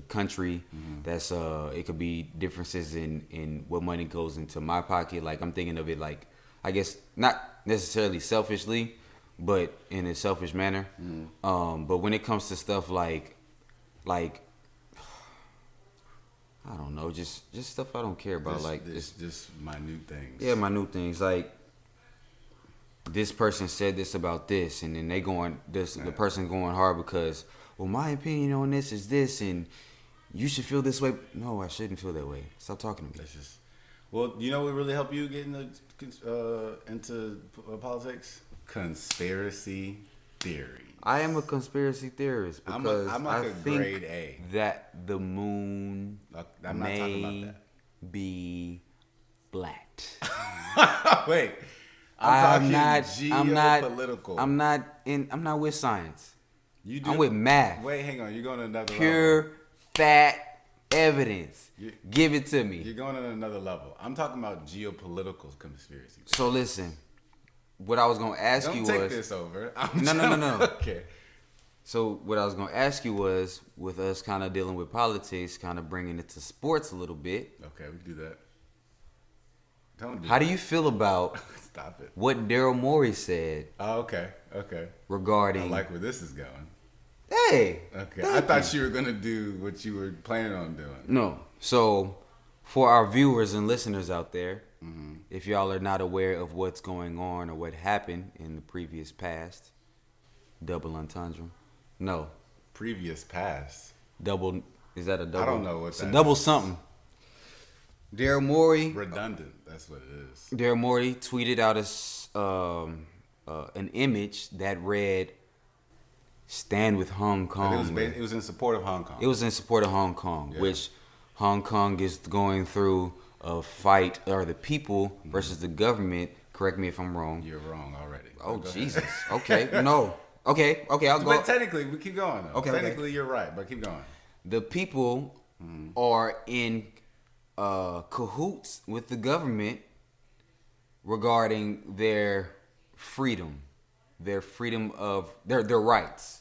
S1: country. That's it could be differences in what money goes into my pocket. Like I'm thinking of it like, I guess not necessarily selfishly, but in a selfish manner. But when it comes to stuff like I don't know, just stuff I don't care about,
S2: just minute things.
S1: Yeah, minute things like this person said this about this, and then the person going hard because, well, my opinion on this is this, and you should feel this way. No, I shouldn't feel that way. Stop talking to me.
S2: That's just, well, what really help you get into politics? Conspiracy theory.
S1: I am a conspiracy theorist because
S2: I'm like
S1: I
S2: a
S1: think
S2: grade A.
S1: that the moon
S2: I'm not talking about that.
S1: be flat.
S2: Wait,
S1: I'm not
S2: geopolitical.
S1: I'm not with science.
S2: You do?
S1: I'm with math.
S2: Wait, hang on. You're going to another
S1: Pure
S2: level.
S1: fat Evidence. Give it to me.
S2: You're going on another level. I'm talking about geopolitical conspiracy.
S1: So listen, what I was gonna ask you
S2: Don't take
S1: was
S2: this over.
S1: No.
S2: Okay.
S1: So what I was gonna ask you was, with us kind of dealing with politics, kind of bringing it to sports a little bit.
S2: Okay, we can do that. Don't do
S1: How do
S2: that.
S1: you feel about
S2: Stop it.
S1: what Daryl Morey said
S2: Oh, okay. Okay.
S1: regarding?
S2: I like where this is going.
S1: Hey.
S2: Okay.
S1: thank
S2: I thought
S1: you.
S2: you were gonna do what you were planning on doing.
S1: No. So, for our viewers and listeners out there, if y'all are not aware of what's going on or what happened in the previous past, double entendre. No,
S2: Previous past.
S1: double. Is that a double?
S2: don't know what
S1: it's a
S2: that
S1: double
S2: is.
S1: something. Daryl Morey.
S2: Redundant. That's what it is.
S1: Daryl Morey tweeted out an image that read, "Stand with Hong Kong."
S2: It was in support of Hong Kong.
S1: It was in support of Hong Kong,
S2: Yeah.
S1: which Hong Kong is going through a fight, or the people versus the government. Correct me if I'm wrong.
S2: You're wrong already.
S1: Oh,
S2: Go ahead.
S1: Jesus. Okay. No. Okay. I'll go.
S2: But technically, we keep going. Though.
S1: Okay,
S2: Technically, you're right, but keep going.
S1: The people are in cahoots with the government regarding their freedom of their rights.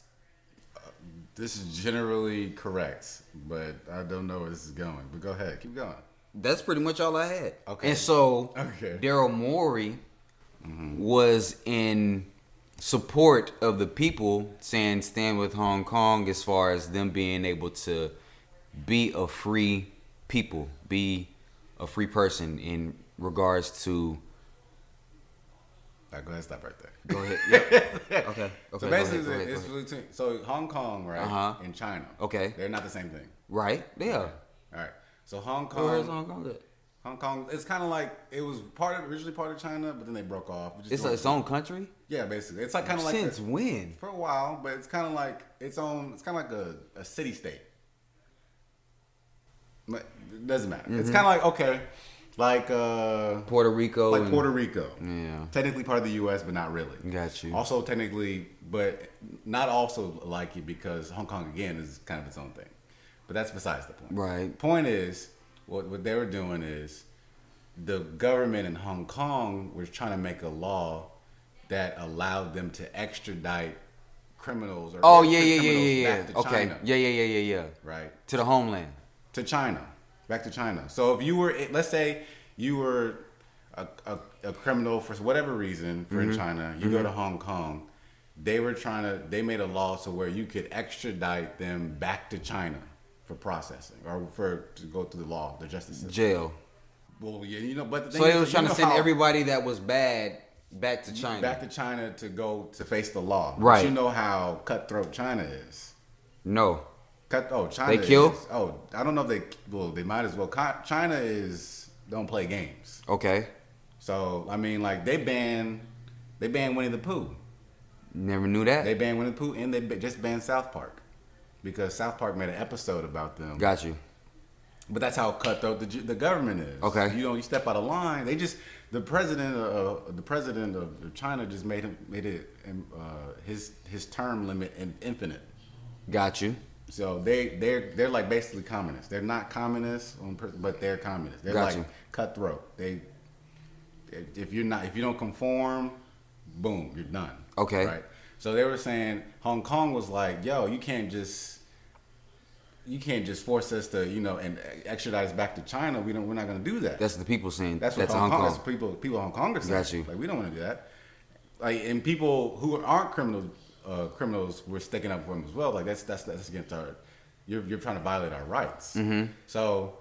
S2: This is generally correct, but I don't know where this is going. But go ahead, keep going.
S1: That's pretty much all I had.
S2: Okay.
S1: And so
S2: Okay.
S1: Daryl Morey was in support of the people, saying stand with Hong Kong as far as them being able to be a free people, be a free person in regards to.
S2: All right, go ahead, stop right there.
S1: Go ahead. Yeah. Okay.
S2: So
S1: go
S2: basically,
S1: ahead, go ahead,
S2: it's
S1: go ahead.
S2: between so Hong Kong, right,
S1: Uh-huh.
S2: and China.
S1: Okay.
S2: They're not the same thing.
S1: Right. Yeah.
S2: All right. So Hong
S1: Where's
S2: Kong,
S1: Hong Kong at?
S2: Hong Kong, it's kind of like it was originally part of China, but then they broke off.
S1: It's its own country.
S2: Yeah, basically, it's like kind of like
S1: Since when?
S2: for a while, but it's kind of like its own. It's kind of like a city state. But it doesn't matter. It's kind of like okay, like
S1: Puerto Rico.
S2: like
S1: and-
S2: Puerto Rico.
S1: Yeah.
S2: Technically part of the U.S., but not really.
S1: Got you.
S2: Also technically, but not also like it because Hong Kong again is kind of its own thing. But that's besides the point.
S1: Right.
S2: Point is, what they were doing is the government in Hong Kong was trying to make a law that allowed them to extradite criminals or
S1: Oh
S2: get
S1: yeah,
S2: the
S1: yeah,
S2: criminals
S1: yeah,
S2: back
S1: yeah.
S2: to
S1: Okay.
S2: China,
S1: Yeah.
S2: right?
S1: To the homeland.
S2: To China, back to China. So if you were, let's say you were a criminal for whatever reason for in China, you go to Hong Kong, they made a law so where you could extradite them back to China for processing or to go through the law, the justice system.
S1: Jail.
S2: Well, yeah, but the thing
S1: So they
S2: is,
S1: was trying to send
S2: how-
S1: everybody that was bad back to China.
S2: back to China to go to face the law.
S1: Right.
S2: But you know how cutthroat China is.
S1: No.
S2: China.
S1: They kill?
S2: I don't know if they might as well. China don't play games.
S1: Okay.
S2: So I mean, like they banned Winnie the Pooh.
S1: Never knew that.
S2: They banned Winnie the Pooh, and they just banned South Park because South Park made an episode about them.
S1: Got you.
S2: But that's how cutthroat the government is.
S1: Okay.
S2: You step out of line. The president of China just made it his term limit infinite.
S1: Got you.
S2: So they're like basically communists. They're not communists, but they're communists. They're
S1: Got
S2: like
S1: you.
S2: cutthroat. If you don't conform, boom, you're done.
S1: Okay.
S2: Right. So they were saying Hong Kong was like, yo, you can't just force us to and extradite us back to China. We're not going to do that.
S1: That's the people saying.
S2: That's what
S1: Hong Kong.
S2: That's people in Hong Kong are saying.
S1: Got you.
S2: Like we don't want to do that. Like and people who aren't criminals were sticking up for them as well. Like that's against our. You're trying to violate our rights.
S1: Mm-hmm.
S2: So,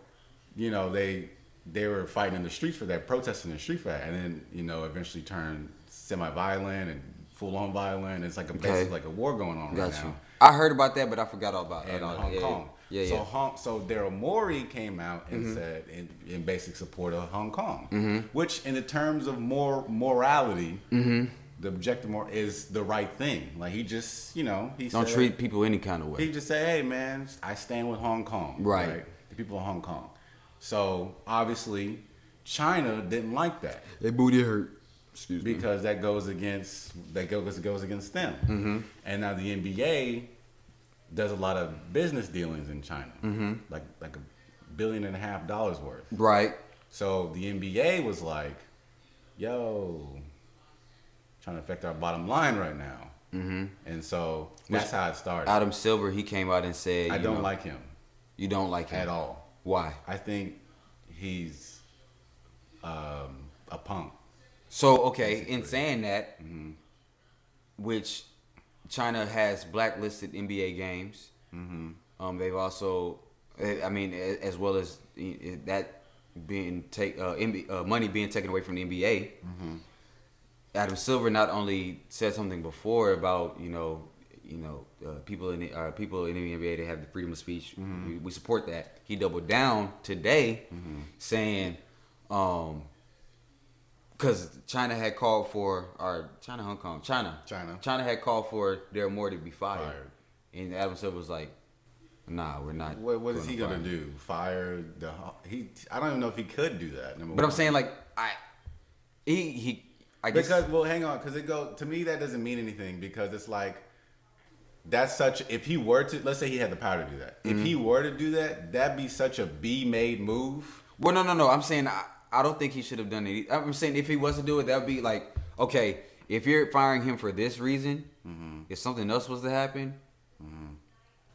S2: they were fighting in the streets for that, protesting in the street for that, and then eventually turned semi-violent and full-on violent. It's like basically like a war going on
S1: Got
S2: right
S1: you.
S2: now.
S1: I heard about that, but I forgot all about it.
S2: In Hong Kong.
S1: Yeah.
S2: So Daryl Morey came out and said in basic support of Hong Kong, which in the terms of morality, the objective is the right thing. Like he just he
S1: Don't
S2: said,
S1: treat people any kind of way.
S2: he just said, hey man, I stand with Hong Kong.
S1: Right.
S2: The people of Hong Kong. So obviously China didn't like that.
S1: Their booty hurt. Excuse me.
S2: Because that goes against them. And now the NBA does a lot of business dealings in China, like $1.5 billion worth.
S1: Right.
S2: So the NBA was like, yo, trying to affect our bottom line right now. Mm-hmm. And so that's how it started.
S1: Adam Silver, he came out and said,
S2: I don't like him.
S1: You don't like him?
S2: At all.
S1: Why?
S2: I think he's a punk.
S1: So, okay, in saying that, which China has blacklisted NBA games. They've also, I mean, as well as that being money being taken away from the NBA. Adam Silver not only said something before about people in the NBA, they have the freedom of speech. We support that. He doubled down today, saying, because China had called for China had called for Daryl Morey to be fired. And Adam Silver was like, nah, we're not.
S2: What is he gonna do? Fire the? I don't even know if he could do that.
S1: But I'm saying, like, I guess,
S2: because, well, hang on, because to me that doesn't mean anything, because it's like, that's such, if he were to, let's say he had the power to do that. If he were to do that, that'd be such a B-made move.
S1: Well, no. I'm saying I don't think he should have done it. I'm saying if he was to do it, that would be like, okay, if you're firing him for this reason, if something else was to happen,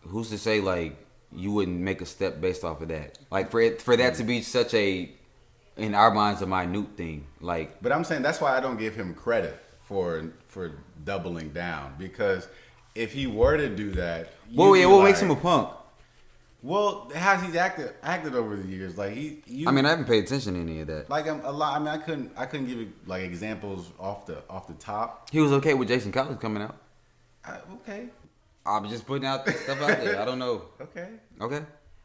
S1: who's to say, like, you wouldn't make a step based off of that? Like, for that to be such a, in our minds, a minute thing. Like,
S2: but I'm saying that's why I don't give him credit for doubling down, because if he were to do that,
S1: what makes him a punk?
S2: Well, how he's acted over the years, like
S1: I mean, I haven't paid attention to any of that.
S2: Like, a lot. I mean, I couldn't give you like examples off the top.
S1: He was okay with Jason Collins coming out.
S2: Okay.
S1: I'm just putting out stuff out there. I don't know. Okay.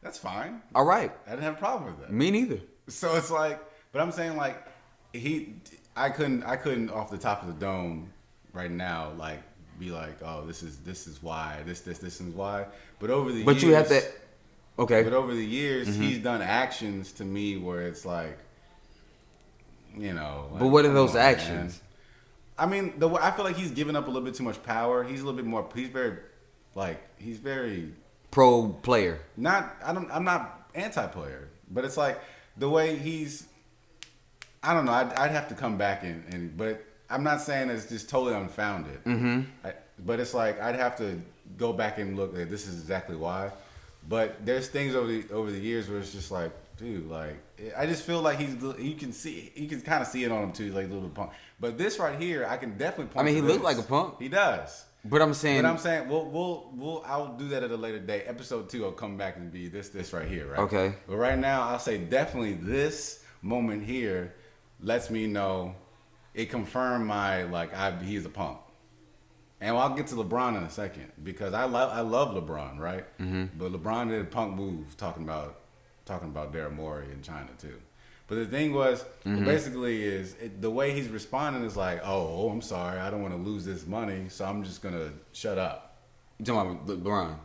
S2: That's fine.
S1: All right.
S2: I didn't have a problem with that.
S1: Me neither.
S2: So it's like, but I'm saying, like, I couldn't off the top of the dome right now, like, be like, oh, this is why, this is why. But over the years,
S1: but you have to. Okay.
S2: But over the years, he's done actions to me where it's like, you know.
S1: But what are those actions?
S2: Man. I mean, I feel like he's given up a little bit too much power. He's a little bit more. He's very
S1: pro player.
S2: I'm not anti-player, but it's like the way he's. I don't know. I'd have to come back but I'm not saying it's just totally unfounded. But it's like I'd have to go back and look at this is exactly why. But there's things over the years where it's just like, dude, like, I just feel like you can kind of see it on him too. He's like a little punk. But this right here, I can definitely point.
S1: I mean, he looked like a punk.
S2: He does.
S1: But I'm saying,
S2: I'll do that at a later date. Episode 2, I'll come back and be this right here, right?
S1: Okay.
S2: But right now, I'll say definitely this moment here lets me know, it confirmed he's a punk. And I'll get to LeBron in a second, because I love LeBron, right? But LeBron did a punk move talking about Daryl Morey in China too. But the thing was, basically, is the way he's responding is like, oh, I'm sorry, I don't want to lose this money, so I'm just gonna shut up.
S1: You talking about LeBron?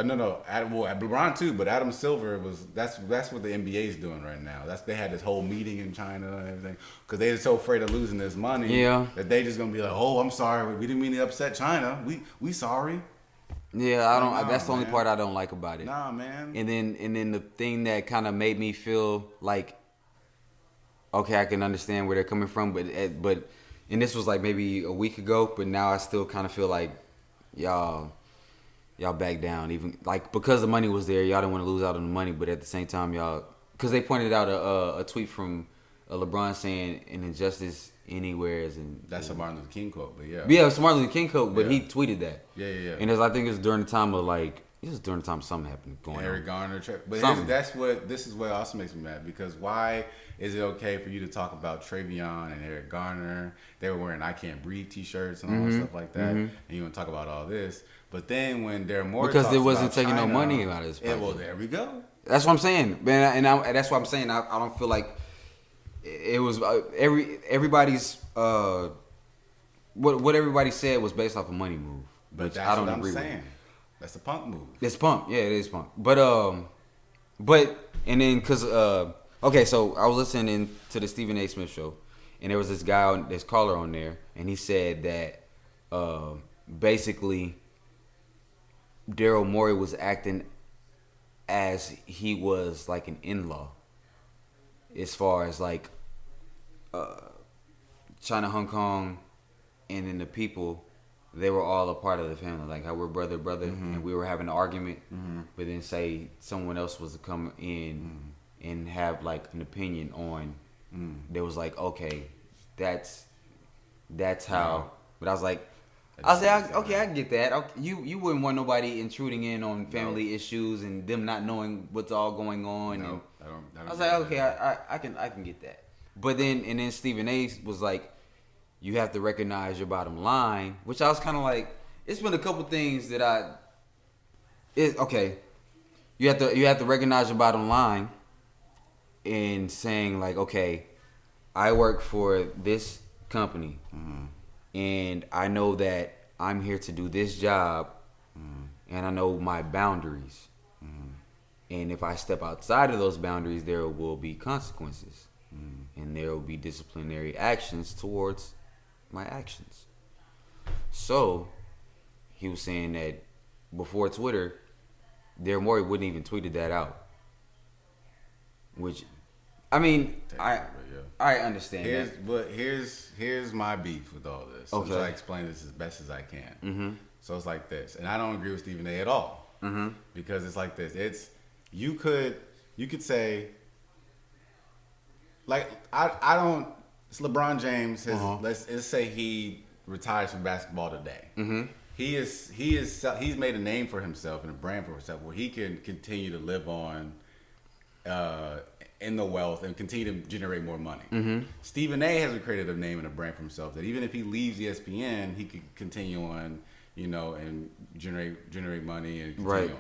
S2: No. LeBron too, but Adam Silver that's what the NBA is doing right now. They had this whole meeting in China and everything, because they're so afraid of losing this money.
S1: Yeah.
S2: That they just gonna be like, oh, I'm sorry, we didn't mean to upset China. We sorry.
S1: Yeah, I don't. That's the only part I don't like about it.
S2: Nah, man.
S1: And then the thing that kind of made me feel like, okay, I can understand where they're coming from, but and this was like maybe a week ago, but now I still kind of feel like y'all back down, even like, because the money was there, y'all didn't want to lose out on the money, but at the same time, y'all, because they pointed out a tweet from LeBron saying an injustice anywhere is in.
S2: That's a Martin Luther King quote, but yeah.
S1: Yeah, it's a Martin Luther King quote, but he tweeted that.
S2: Yeah.
S1: And I think it was during the time of something happened going on.
S2: Eric Garner, but this is what also makes me mad, because why is it okay for you to talk about Travion and Eric Garner? They were wearing "I Can't Breathe" t-shirts and all that stuff like that, and you want to talk about all this. But then when Daryl Morey
S1: because
S2: talks
S1: it wasn't
S2: about
S1: taking
S2: China,
S1: no money out of his pocket.
S2: Well, there we go.
S1: That's what I'm saying, man, and that's what I'm saying. I don't feel like it was everybody's what everybody said was based off a money move.
S2: But that's I don't what agree I'm saying. With. That's a punk move. It's
S1: punk. Yeah, it is punk. But and then okay, so I was listening to the Stephen A. Smith show, and there was this guy, this caller on there, and he said that basically Daryl Morey was acting as he was like an in-law. As far as like China, Hong Kong, and then the people, they were all a part of the family. Like how we're brother, and we were having an argument, but then say someone else was to come in and have like an opinion on. There was like, okay, that's how. But I was like, okay, I get that. Okay, you wouldn't want nobody intruding in on family issues and them not knowing what's all going on.
S2: No,
S1: and
S2: I don't
S1: I was like, okay, I can get that. But then Stephen A was like, you have to recognize your bottom line, which I was kind of like, it's been a couple things that okay, you have to recognize your bottom line in saying like, okay, I work for this company, and I know that I'm here to do this job, and I know my boundaries, and if I step outside of those boundaries, there will be consequences, and there will be disciplinary actions towards my actions. So he was saying that before Twitter, Daryl Morey wouldn't even tweeted that out. Which, I mean, I understand that.
S2: But here's my beef with all this.
S1: Okay.
S2: So I explain this as best as I can. So it's like this, and I don't agree with Stephen A. at all, because it's like this. It's you could say, like I don't. It's LeBron James has let's say he retires from basketball today. He's made a name for himself and a brand for himself where he can continue to live on in the wealth and continue to generate more money. Stephen A. has created a name and a brand for himself that even if he leaves ESPN, he could continue on, and generate money and continue on.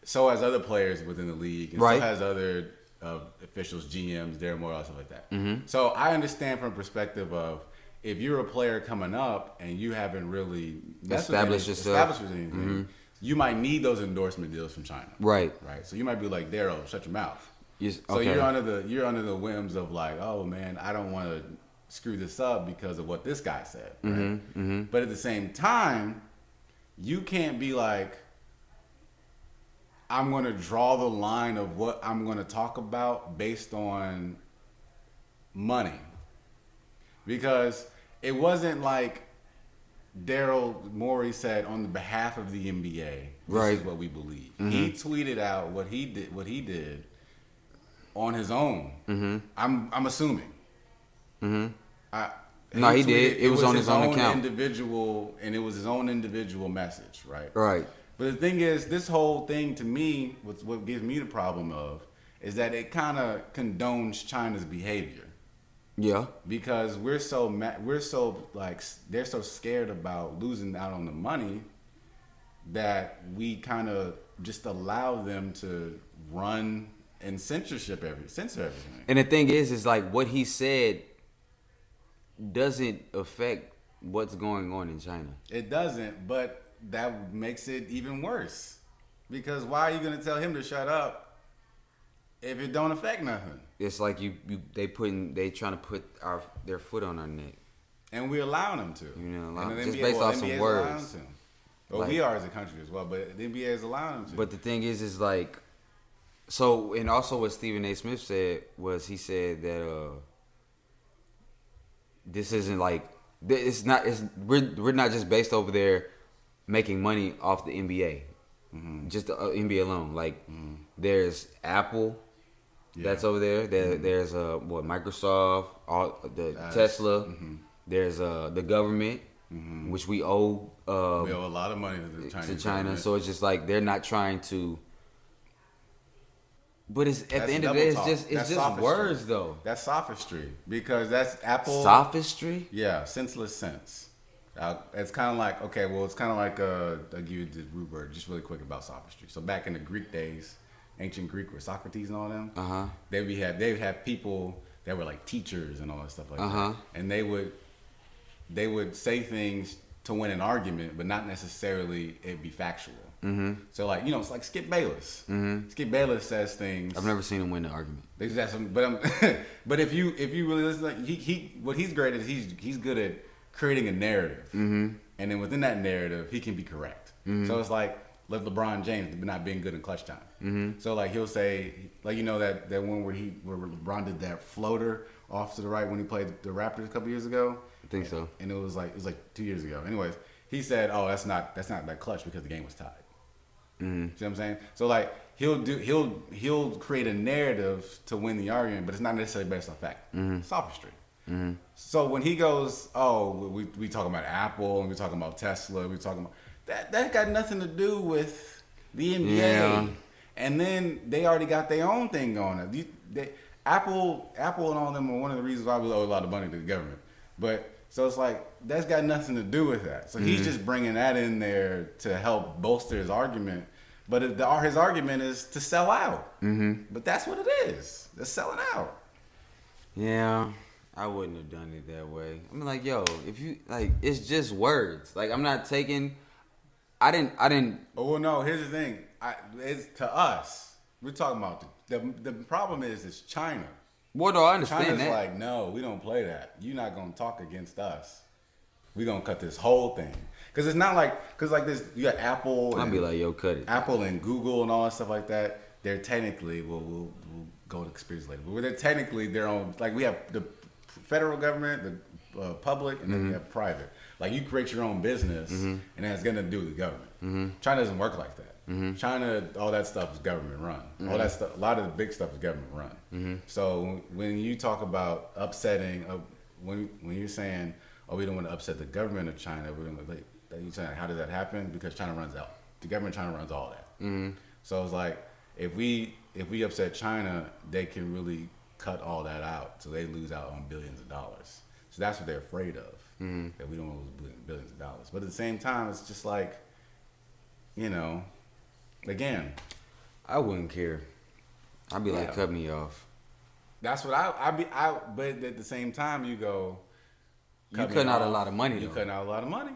S2: So has other players within the league, and so has other officials, GMs, Daryl Morey, stuff like that. So I understand from a perspective of if you're a player coming up and you haven't really
S1: established yourself,
S2: anything, you might need those endorsement deals from China. Right. So you might be like, Daryl, shut your mouth. So you're under the whims of like, oh man, I don't want to screw this up because of what this guy said. Right? But at the same time, you can't be like, I'm going to draw the line of what I'm going to talk about based on money. Because it wasn't like Daryl Morey said on the behalf of the NBA, this is what we believe. He tweeted out what he did on his own. I'm assuming.
S1: No, he did. It was on his own account.
S2: And it was his own individual message, right?
S1: Right.
S2: But the thing is, this whole thing to me, what gives me the problem of, is that it kind of condones China's behavior.
S1: Yeah.
S2: Because they're so scared about losing out on the money that we kind of just allow them to run and censor everything.
S1: And the thing is like what he said doesn't affect what's going on in China.
S2: It doesn't, but that makes it even worse. Because why are you going to tell him to shut up if it don't affect nothing?
S1: It's like they trying to put their foot on our neck,
S2: and we're allowing them to.
S1: Just based off some words.
S2: Well, we are as a country as well, but the NBA is allowing them to.
S1: But the thing is like, so, and also what Stephen A. Smith said was he said that this isn't like we're not just based over there making money off the NBA, just the NBA alone. Like there's Apple. Yeah. That's over there. There's Microsoft, Tesla. There's the government, which we owe.
S2: We owe a lot of money to China.
S1: So it's just like they're not trying to. But it's at the end of the day, it's just words though.
S2: That's sophistry because that's Apple.
S1: Sophistry?
S2: Yeah, senseless sense. It's kind of like I'll give you the root word just really quick about sophistry. So back in the Greek days. Ancient Greek, where Socrates and all them, they would have people that were like teachers and all that stuff like that, and they would say things to win an argument, but not necessarily it be factual. So like it's like Skip Bayless. Skip Bayless says things.
S1: I've never seen him win an argument.
S2: But if you really listen, like what he's great at, he's good at creating a narrative, and then within that narrative, he can be correct. So it's like like LeBron James not being good in clutch time. Mm-hmm. So like he'll say, like that one where LeBron did that floater off to the right when he played the Raptors a couple years ago.
S1: I think so.
S2: And it was like 2 years ago. Anyways, he said, "Oh, that's not that clutch because the game was tied." Mm-hmm. See what I'm saying? So like he'll create a narrative to win the argument, but it's not necessarily based on fact. Mm-hmm. Sophistry. Mm-hmm. So when he goes, "Oh, we talking about Apple and we talking about Tesla, we talking about that got nothing to do with the NBA."
S1: Yeah.
S2: And then they already got their own thing going. Apple and all of them are one of the reasons why we owe a lot of money to the government. But so it's like that's got nothing to do with that. So he's just bringing that in there to help bolster his argument. But his argument is to sell out. Mm-hmm. But that's what it is. They're selling out.
S1: Yeah, I wouldn't have done it that way. I'm like, yo, if you like, it's just words. Like I'm not taking. I didn't.
S2: Oh well, no. Here's the thing. It's to us. We're talking about the problem is China.
S1: What do I understand
S2: China's
S1: that?
S2: like, no, we don't play that. You're not gonna talk against us. We're gonna cut this whole thing. Cause it's not like, this, you got Apple.
S1: I'll be like, yo, cut it.
S2: Apple and Google and all that stuff like that. They're technically, we'll go to conspiracy later. But they're technically their own. Like we have the federal government, the public, and then we have private. Like you create your own business, and it has nothing to do with the government. China doesn't work like that. China, all that stuff is government run. All that stuff, a lot of the big stuff is government run. So when you talk about upsetting, when you're saying, "Oh, we don't want to upset the government of China," we're gonna like, you're saying, how does that happen? Because China runs out. The government of China runs all that. So it's like if we upset China, they can really cut all that out, so they lose out on billions of dollars. So that's what they're afraid of, that we don't lose billions of dollars. But at the same time, it's just like, again,
S1: I wouldn't care. I'd be like, cut me off.
S2: That's what but at the same time, you go,
S1: You cutting out a lot of money, though.
S2: You cutting out a lot of money.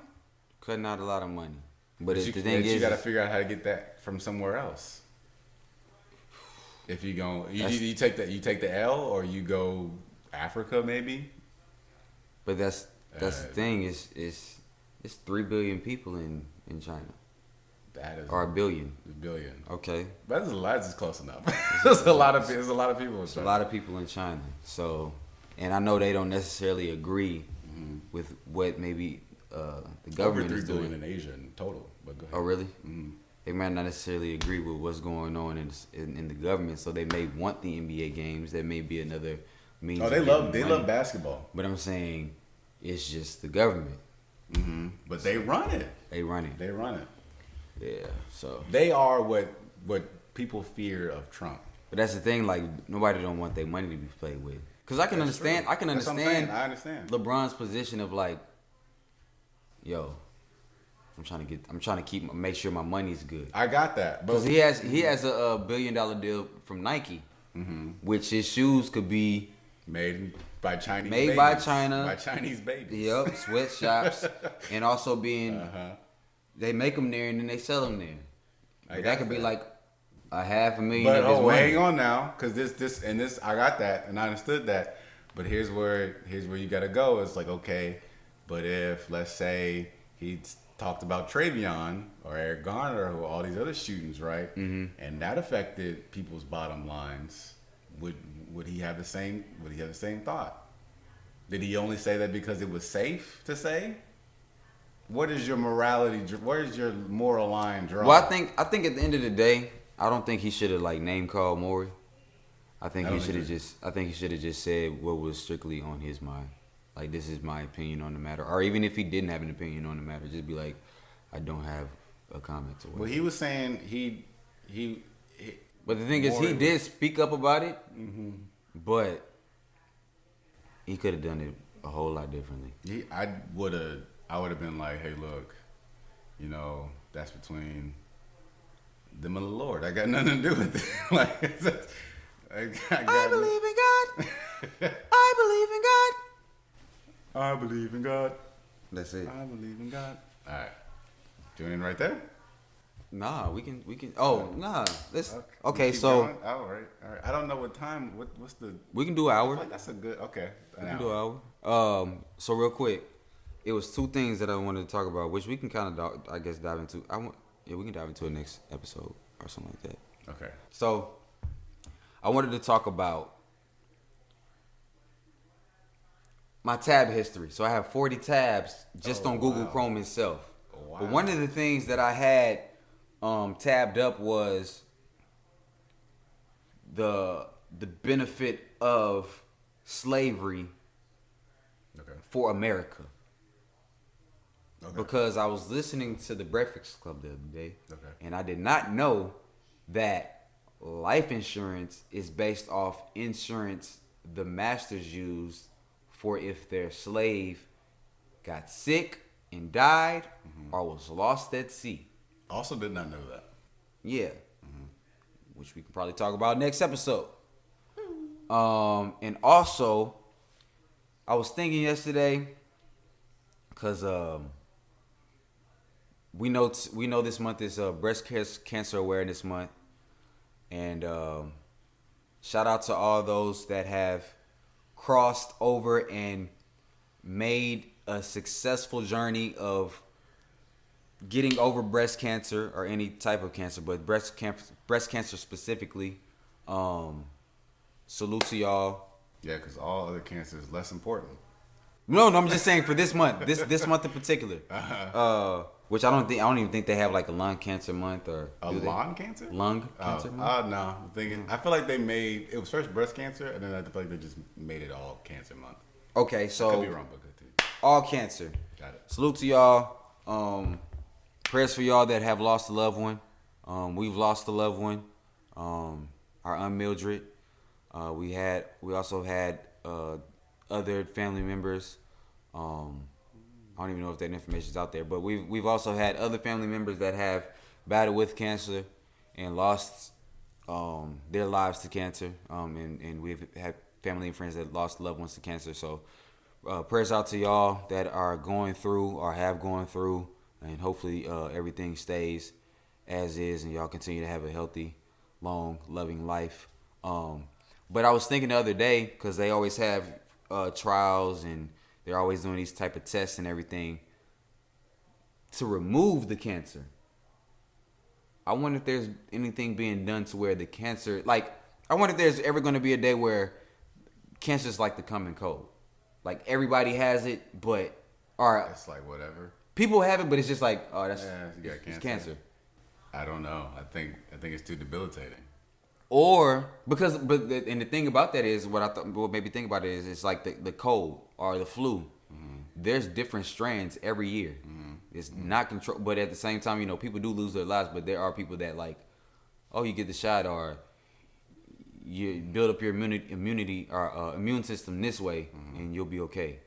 S1: Cutting out a lot of money. But
S2: the thing is, you got to figure out how to get that from somewhere else. If you go, you take the L, or you go Africa maybe.
S1: But that's the thing is it's 3 billion people in China.
S2: That is,
S1: or a billion.
S2: A billion.
S1: Okay.
S2: That's close enough. There's a lot of people in China.
S1: A lot of people in China. So, and I know they don't necessarily agree with what maybe the government
S2: Over 3
S1: is
S2: billion
S1: doing
S2: in Asia in total. But go ahead.
S1: Oh, really? Mm-hmm. They might not necessarily agree with what's going on in the government, so they may want the NBA games. That may be another means.
S2: Oh, they love basketball.
S1: But I'm saying it's just the government.
S2: Mm-hmm. But they run it.
S1: They run it. Yeah. So
S2: they are what people fear of Trump.
S1: But that's the thing. Like nobody don't want their money to be played with. Because I can understand. True. I understand LeBron's position of like, yo, I'm trying to make sure my money's good.
S2: I got that.
S1: Because he has a $1 billion deal from Nike, which his shoes could be
S2: made by Chinese babies.
S1: Yep, sweatshops, and also being they make them there and then they sell them there. That could be like $500,000.
S2: But hang on now, because this I got that and I understood that. But here's where you got to go. It's like, okay, but if let's say he talked about Travion or Eric Garner or all these other shootings, right? Mm-hmm. And that affected people's bottom lines. Would he have the same thought? Did he only say that because it was safe to say? What is your morality? Where is your moral line drawn?
S1: Well, I think at the end of the day, I don't think he should have like name called Maury. I think he should have just said what was strictly on his mind. Like, this is my opinion on the matter. Or even if he didn't have an opinion on the matter, just be like, I don't have a comment or whatever.
S2: Well, he was saying he
S1: but the thing is, he did speak up about it, but he could have done it a whole lot differently.
S2: I would have been like, hey, look, that's between them and the Lord. I got nothing to do with it. Like, I
S1: believe in God. I believe in God.
S2: I believe in God.
S1: That's it.
S2: I believe in God. All right. Doing it right there?
S1: Nah, we can. Oh, nah. Let's. Okay, so.
S2: All right. I don't know what time. What's the?
S1: We can do an hour.
S2: I feel like that's a good. Okay.
S1: We can do an hour. So real quick, it was two things that I wanted to talk about, which we can kind of, I guess, dive into. Yeah, we can dive into a next episode or something like that.
S2: Okay.
S1: So, I wanted to talk about my tab history. So I have 40 tabs just on Google Chrome itself.
S2: Wow.
S1: But one of the things that I had tabbed up was the benefit of slavery for America.
S2: Okay.
S1: Because I was listening to the Breakfast Club the other day,
S2: Okay.
S1: and I did not know that life insurance is based off insurance the masters used for if their slave got sick and died or was lost at sea.
S2: Also did not know that.
S1: Yeah. Which we can probably talk about next episode. And also, I was thinking yesterday, because we know this month is Breast Cancer Awareness Month. And shout out to all those that have crossed over and made a successful journey of getting over breast cancer or any type of cancer, but breast cancer specifically. Salute to y'all.
S2: Yeah, because all other cancer is less important.
S1: No, I'm just saying for this month, this month in particular. Which I don't even think they have like a lung cancer month or
S2: lung cancer?
S1: Lung cancer month?
S2: No, I'm thinking. I feel like they made it was first breast cancer, and then I feel like they just made it all cancer month.
S1: Okay, so
S2: Could be wrong, but good too.
S1: all cancer.
S2: Got it.
S1: Salute to y'all. Prayers for y'all that have lost a loved one. We've lost a loved one. Our Aunt Mildred. We also had other family members. I don't even know if that information is out there, but we've also had other family members that have battled with cancer and lost their lives to cancer. And we've had family and friends that lost loved ones to cancer. So prayers out to y'all that are going through or have gone through, and hopefully everything stays as is and y'all continue to have a healthy, long, loving life. But I was thinking the other day, because they always have trials and they're always doing these type of tests and everything to remove the cancer. I wonder if there's anything being done to where the cancer, like, I wonder if there's ever going to be a day where cancer is like the common cold. Like, everybody has it, but, or
S2: It's like whatever.
S1: people have it, but it's just like, oh, that's
S2: You got
S1: it's cancer.
S2: I don't know. I think it's too debilitating.
S1: Or and the thing about that is what made me think about it is it's like the cold or the flu. There's different strands every year. It's not control, but at the same time, you know, people do lose their lives. But there are people that like, oh, you get the shot or you build up your immunity or immune system this way, and you'll be okay.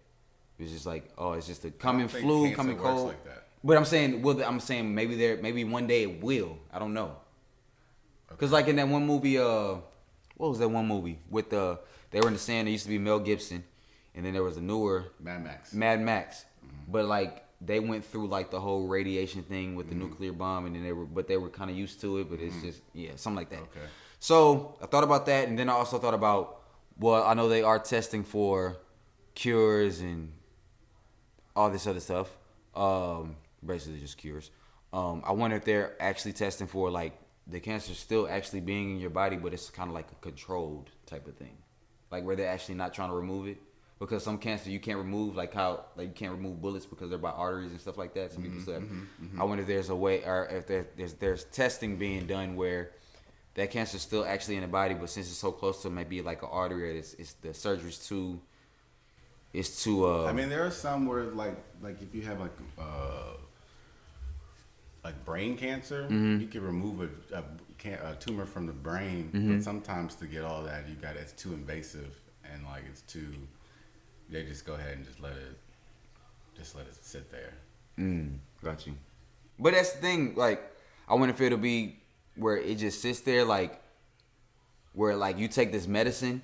S1: It's just like, oh, it's just a coming
S2: think
S1: flu,
S2: cancer
S1: coming
S2: works
S1: cold.
S2: like that.
S1: But I'm saying maybe one day it will. I don't know. Cause like in that one movie, what was that one movie with they were in the sand? There used to be Mel Gibson, and then there was a newer
S2: Mad Max.
S1: But like they went through like the whole radiation thing with the nuclear bomb, and then they were kind of used to it. But it's just something like that.
S2: Okay.
S1: So I thought about that, and then I also thought about, well, I know they are testing for cures and all this other stuff. Basically just cures. I wonder if they're actually testing for like the cancer still actually being in your body, but it's kind of like a controlled type of thing, like where they're actually not trying to remove it. Because some cancer you can't remove, like how like you can't remove bullets because they're by arteries and stuff like that. Some people say, I wonder if there's a way, or if there's testing being done where that cancer's still actually in the body, but since it's so close to maybe like an artery, it's the surgery's too. It's too.
S2: I mean, there are some where like if you have like brain cancer, you can remove a tumor from the brain, but sometimes to get all that, it's too invasive and like it's too. They just go ahead and just let it sit there.
S1: Got you. But that's the thing. Like, I wonder if it'll be where it just sits there, like where like you take this medicine,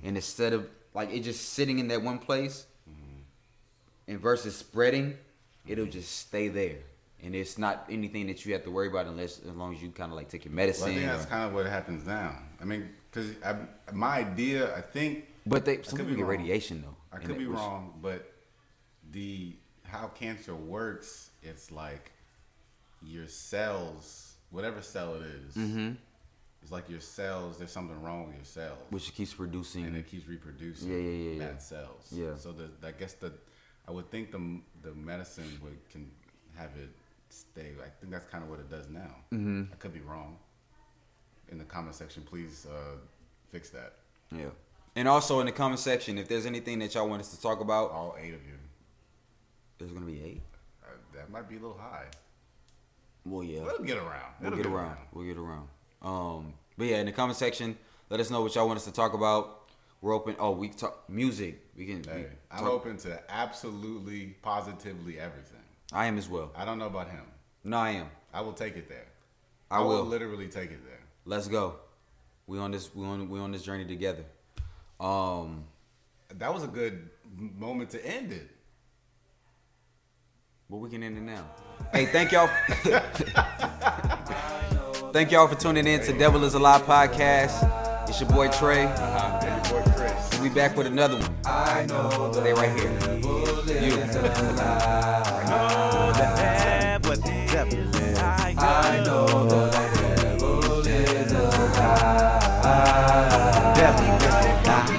S1: and instead of like it just sitting in that one place, and versus spreading, it'll just stay there. And it's not anything that you have to worry about as long as you kind of like take your medicine.
S2: Well, I think that's kind of what happens now. I mean, because my idea, I think.
S1: But some people get radiation though.
S2: I could be wrong, but how cancer works, it's like your cells, whatever cell it is, it's like your cells. There's something wrong with your cells,
S1: Which keeps producing.
S2: and it keeps reproducing
S1: Yeah.
S2: bad cells.
S1: Yeah.
S2: So I guess I would think the medicine can have it stay. I think that's kind of what it does now. I could be wrong. In the comment section, please fix that.
S1: Yeah. And also in the comment section, if there's anything that y'all want us to talk about,
S2: All 8 of you.
S1: there's gonna be 8.
S2: That might be a little high.
S1: Well, yeah.
S2: We'll get around.
S1: We'll
S2: It'll
S1: get around. We'll get around. But yeah, in the comment section, let us know what y'all want us to talk about. We're open. Oh, we talk music. We can.
S2: Hey, I'm open to absolutely, positively everything.
S1: I am as well.
S2: I don't know about him.
S1: No, I am.
S2: I will take it there.
S1: I will.
S2: literally take it there.
S1: Let's go. We on this. We on this journey together.
S2: That was a good moment to end it.
S1: But we can end it now. Hey, thank y'all. Thank y'all for tuning in to Devil is Alive podcast. It's your boy Trey.
S2: Your boy Chris.
S1: We'll be back with another one. I know. Stay right here. You.
S4: I know the devil is alive. Devil is alive.